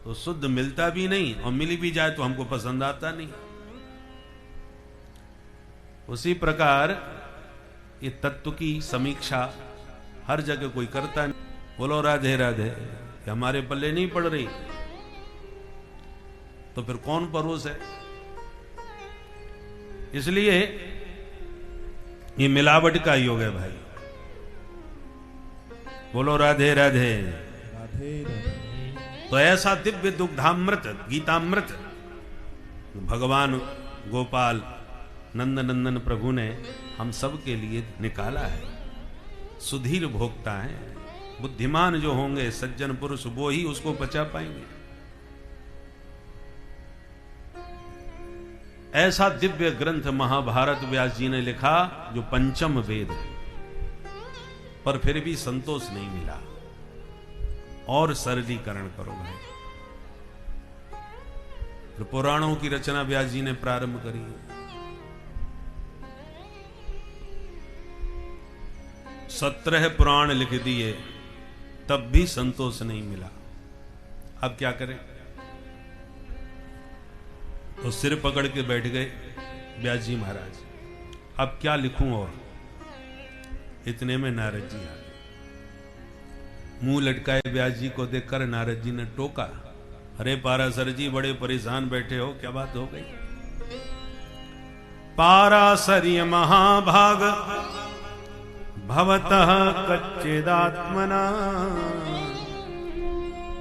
तो शुद्ध मिलता भी नहीं, और मिली भी जाए तो हमको पसंद आता नहीं। उसी प्रकार ये तत्व की समीक्षा हर जगह कोई करता नहीं। बोलो राधे राधे, हमारे पल्ले नहीं पड़ रही तो फिर कौन परोस है? इसलिए ये मिलावट का योग है भाई। बोलो राधे राधे। तो ऐसा दिव्य दुग्धामृत, गीतामृत भगवान गोपाल नंद नंदन प्रभु ने हम सब के लिए निकाला है। सुधीर भोक्ता है, बुद्धिमान जो होंगे सज्जन पुरुष वो ही उसको बचा पाएंगे। ऐसा दिव्य ग्रंथ महाभारत व्यास जी ने लिखा जो पंचम वेद है, पर फिर भी संतोष नहीं मिला। और सरलीकरण करो भाई। तो पुराणों की रचना व्यास जी ने प्रारंभ करी, 17 पुराण लिख दिए, तब भी संतोष नहीं मिला। अब क्या करें? तो सिर पकड़ के बैठ गए व्यास जी महाराज, अब क्या लिखूं? और इतने में नारद जी आ गए। मुंह लटकाए व्यास जी को देखकर नारद जी ने टोका, अरे पाराशर जी बड़े परेशान बैठे हो, क्या बात हो गई? पाराशर्य महाभाग भवतः कच्चिदात्मना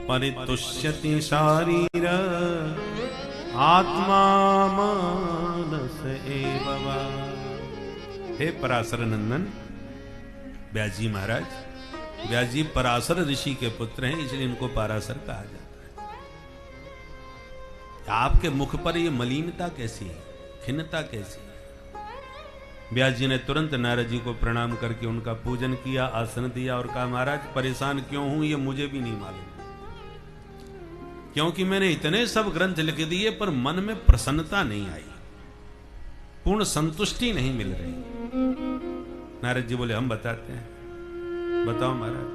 परितुष्यति शारीर आत्मा मानस एव वा। हे पराशर नंदन व्यास जी महाराज, व्यास जी पराशर ऋषि के पुत्र हैं, इसलिए इनको पराशर कहा जाता है। आपके मुख पर ये मलिनता कैसी है, खिन्नता कैसी है? व्यास जी ने तुरंत नारद जी को प्रणाम करके उनका पूजन किया, आसन दिया और कहा महाराज परेशान क्यों हूं ये मुझे भी नहीं मालूम, क्योंकि मैंने इतने सब ग्रंथ लिख दिए पर मन में प्रसन्नता नहीं आई, पूर्ण संतुष्टि नहीं मिल रही। नारद जी बोले हम बताते हैं। बताओ महाराज।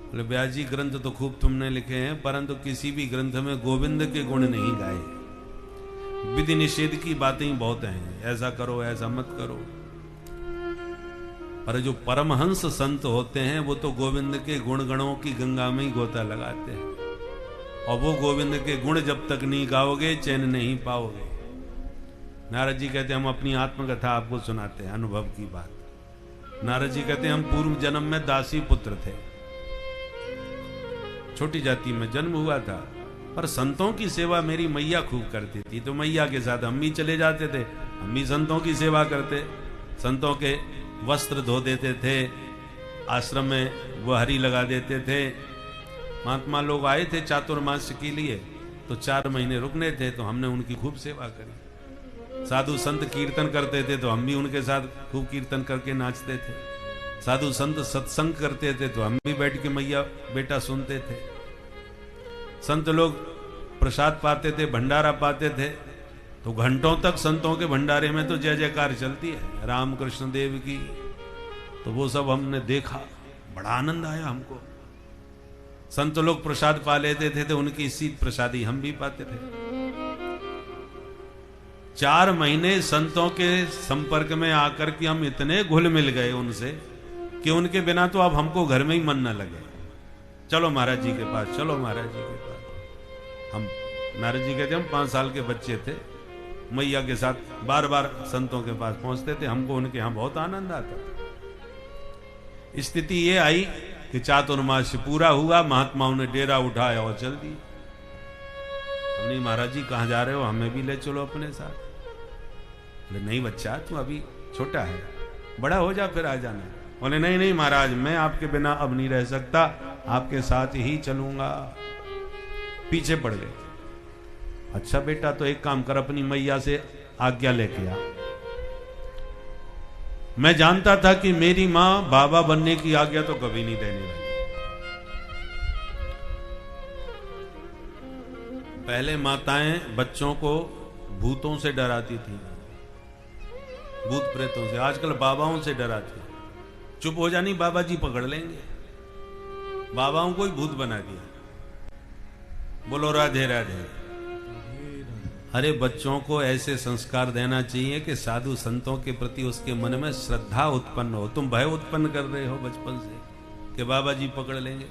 बोले व्यास जी ग्रंथ तो खूब तुमने लिखे हैं, परंतु किसी भी ग्रंथ में गोविंद के गुण नहीं गाए, विधि निषेध की बातें बहुत हैं, ऐसा करो ऐसा मत करो। पर जो परमहंस संत होते हैं वो तो गोविंद के गुण गणों की गंगा में ही गोता लगाते हैं, और वो गोविंद के गुण जब तक नहीं गाओगे चैन नहीं पाओगे। नारद जी कहते हैं हम अपनी आत्मकथा आपको सुनाते हैं, अनुभव की बात। नारद जी कहते हैं हम पूर्व जन्म में दासी पुत्र थे, छोटी जाति में जन्म हुआ था, पर संतों की सेवा मेरी मैया खूब करती थी, तो मैया के साथ हम भी चले जाते थे, हम भी संतों की सेवा करते, संतों के वस्त्र धो देते थे, आश्रम में बुहारी लगा देते थे। महात्मा लोग आए थे चातुर्मास के लिए, तो 4 महीने रुकने थे, तो हमने उनकी खूब सेवा करी। साधु संत कीर्तन करते थे, तो हम भी उनके साथ खूब कीर्तन करके नाचते थे। साधु संत सत्संग करते थे, तो हम भी बैठ के मैया बेटा सुनते थे। संत लोग प्रसाद पाते थे, भंडारा पाते थे, तो घंटों तक संतों के भंडारे में तो जय जयकार चलती है, राम कृष्ण देव की। तो वो सब हमने देखा, बड़ा आनंद आया हमको। संत लोग प्रसाद पा लेते थे, तो उनकी शीत प्रसादी हम भी पाते थे। 4 महीने संतों के संपर्क में आकर के हम इतने घुल मिल गए उनसे कि उनके बिना तो अब हमको घर में ही मन न लगे। चलो महाराज जी के पास, चलो महाराज जी के पास। हम महाराज जी कहते, हम 5 साल के बच्चे थे, मैया के साथ बार बार संतों के पास पहुंचते थे, हमको उनके यहाँ बहुत आनंद आता था। स्थिति ये आई कि चातुर्मास पूरा हुआ, महात्माओं ने डेरा उठाया और चल दी। हमने, महाराज जी कहाँ जा रहे हो, हमें भी ले चलो अपने साथ। बोले नहीं बच्चा, तू अभी छोटा है, बड़ा हो जा फिर आ जाना। बोले नहीं नहीं महाराज, मैं आपके बिना अब नहीं रह सकता, आपके साथ ही चलूंगा। पीछे पड़ गए। अच्छा बेटा, तो एक काम कर, अपनी मैया से आज्ञा लेके आ। मैं जानता था कि मेरी मां बाबा बनने की आज्ञा तो कभी नहीं देने वाली। पहले माताएं बच्चों को भूतों से डराती थी, भूत प्रेतों से। आजकल बाबाओं से डराती। चुप हो जानी, बाबा जी पकड़ लेंगे। बाबाओं को ही भूत बना दिया। बोलो राधे राधे। अरे बच्चों को ऐसे संस्कार देना चाहिए कि साधु संतों के प्रति उसके मन में श्रद्धा उत्पन्न हो। तुम भय उत्पन्न कर रहे हो बचपन से कि बाबा जी पकड़ लेंगे।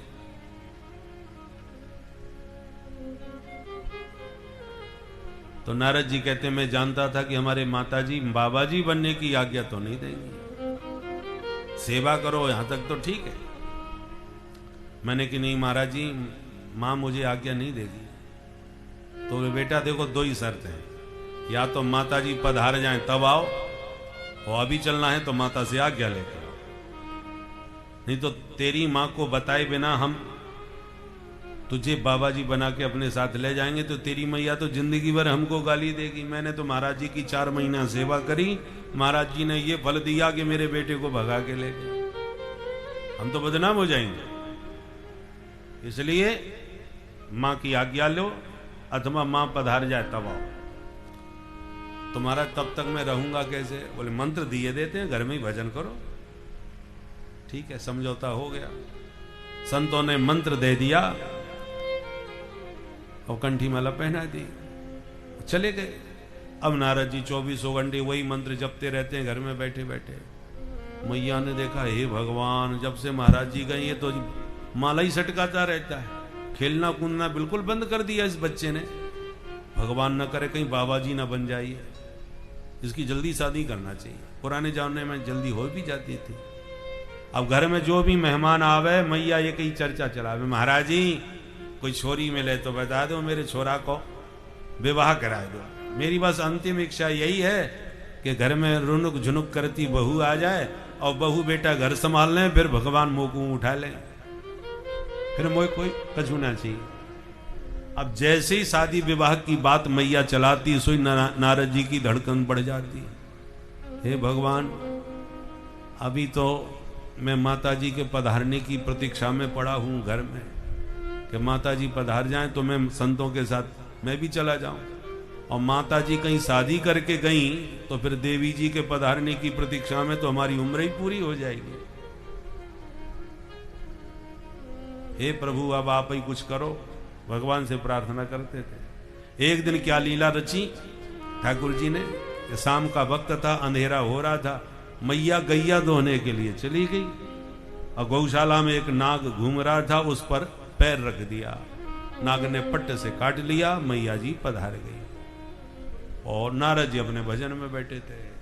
तो नारद जी कहते, मैं जानता था कि हमारे माता जी बाबा जी बनने की आज्ञा तो नहीं देंगे, सेवा करो यहां तक तो ठीक है। मैंने कि नहीं महाराज जी, मां मुझे आज्ञा नहीं देगी। तो बेटा देखो, 2 ही शर्त है, या तो माता जी पधार जाएं तब आओ, और अभी चलना है तो माता से आज्ञा लेकर आओ, नहीं तो तेरी मां को बताए बिना हम तुझे बाबा जी बना के अपने साथ ले जाएंगे तो तेरी मैया तो जिंदगी भर हमको गाली देगी। मैंने तो महाराज जी की 4 महीना सेवा करी, महाराज जी ने ये फल दिया कि मेरे बेटे को भगा के ले गए, हम तो बदनाम हो जाएंगे। इसलिए मां की आज्ञा लो, अथवा मां पधार जाए तब आओ। तुम्हारा तब तक मैं रहूंगा कैसे? बोले मंत्र दिए देते हैं, घर में ही भजन करो। ठीक है, समझौता हो गया। संतों ने मंत्र दे दिया और कंठी माला पहना दी, चले गए। अब नारद जी 24 घंटे वही मंत्र जपते रहते हैं घर में बैठे बैठे। मैया ने देखा, हे भगवान, जब से महाराज जी गए ये तो माला ही सटकाता रहता है, खेलना कूदना बिल्कुल बंद कर दिया इस बच्चे ने। भगवान न करे कहीं बाबा जी ना बन जाइए, इसकी जल्दी शादी करना चाहिए। पुराने जमाने में जल्दी हो भी जाती थी। अब घर में जो भी मेहमान आवे, मैया ये कहीं चर्चा चलावे, महाराज जी कोई छोरी मिले तो बता दो, मेरे छोरा को विवाह करा दो। मेरी बस अंतिम इच्छा यही है कि घर में रुनुक झुनुक करती बहू आ जाए और बहू बेटा घर संभाल लें, फिर भगवान मोकू उठा लें, फिर मोए कोई कछू ना चाहिए। अब जैसे ही शादी विवाह की बात मैया चलाती, सोई नारद जी की धड़कन बढ़ जाती। हे भगवान, अभी तो मैं माता जी के पधारने की प्रतीक्षा में पड़ा हूं घर में, कि माता जी पधार जाएं तो मैं संतों के साथ मैं भी चला जाऊं। और माता जी कहीं शादी करके गई तो फिर देवी जी के पधारने की प्रतीक्षा में तो हमारी उम्र ही पूरी हो जाएगी। हे प्रभु, अब आप ही कुछ करो, भगवान से प्रार्थना करते थे। एक दिन क्या लीला रची ठाकुर जी ने, शाम का वक्त था, अंधेरा हो रहा था, मैया गैया दोहने के लिए चली गई और गौशाला में एक नाग घूम रहा था, उस पर पैर रख दिया, नाग ने पट्टे से काट लिया, मैया जी पधार गई। और नारद जी अपने भजन में बैठे थे।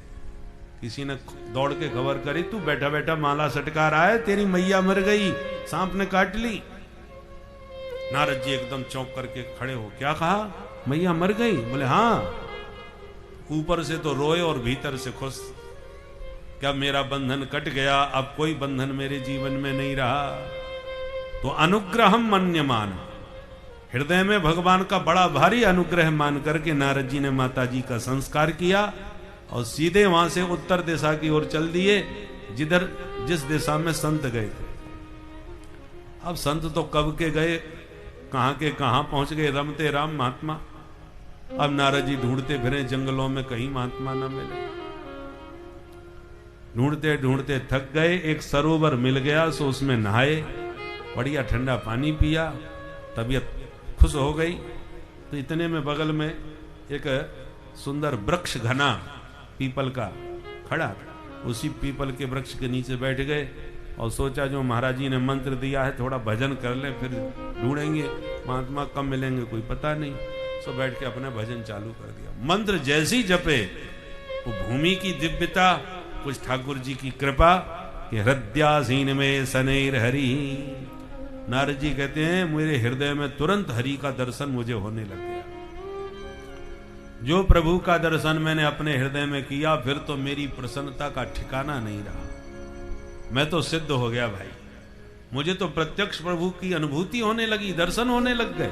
किसी ने दौड़ के खबर करी, तू बैठा बैठा माला सटका रहा है, तेरी मैया मर गई, सांप ने काट ली। नारद जी एकदम चौंक करके खड़े हो, क्या कहा, मैया मर गई? बोले हाँ। ऊपर से तो रोए और भीतर से खुश, क्या मेरा बंधन कट गया, अब कोई बंधन मेरे जीवन में नहीं रहा। तो अनुग्रहम मन्यमान, हृदय में भगवान का बड़ा भारी अनुग्रह मान करके नारद जी ने माता जी का संस्कार किया और सीधे वहां से उत्तर दिशा की ओर चल दिए, जिस दिशा में संत गए थे। अब संत तो कब के गए, कहां के कहां पहुंच गए, रमते राम महात्मा। अब नारद जी ढूंढते फिरे जंगलों में, कहीं महात्मा न मिले। ढूंढते ढूंढते थक गए, एक सरोवर मिल गया, सो उसमें नहाए, बढ़िया ठंडा पानी पिया, तबीयत खुश हो गई। तो इतने में बगल में एक सुंदर वृक्ष घना पीपल का खड़ा, उसी पीपल के वृक्ष के नीचे बैठ गए और सोचा जो महाराज जी ने मंत्र दिया है थोड़ा भजन कर ले, फिर ढूंढेंगे महात्मा, कब मिलेंगे कोई पता नहीं। सो बैठ के अपना भजन चालू कर दिया। मंत्र जैसी जपे, वो भूमि की दिव्यता, कुछ ठाकुर जी की कृपा कि हृदयासीन में सनेर हरि। नारद जी कहते हैं मेरे हृदय में तुरंत हरि का दर्शन मुझे होने लग गया। जो प्रभु का दर्शन मैंने अपने हृदय में किया, फिर तो मेरी प्रसन्नता का ठिकाना नहीं रहा। मैं तो सिद्ध हो गया भाई, मुझे तो प्रत्यक्ष प्रभु की अनुभूति होने लगी, दर्शन होने लग गए।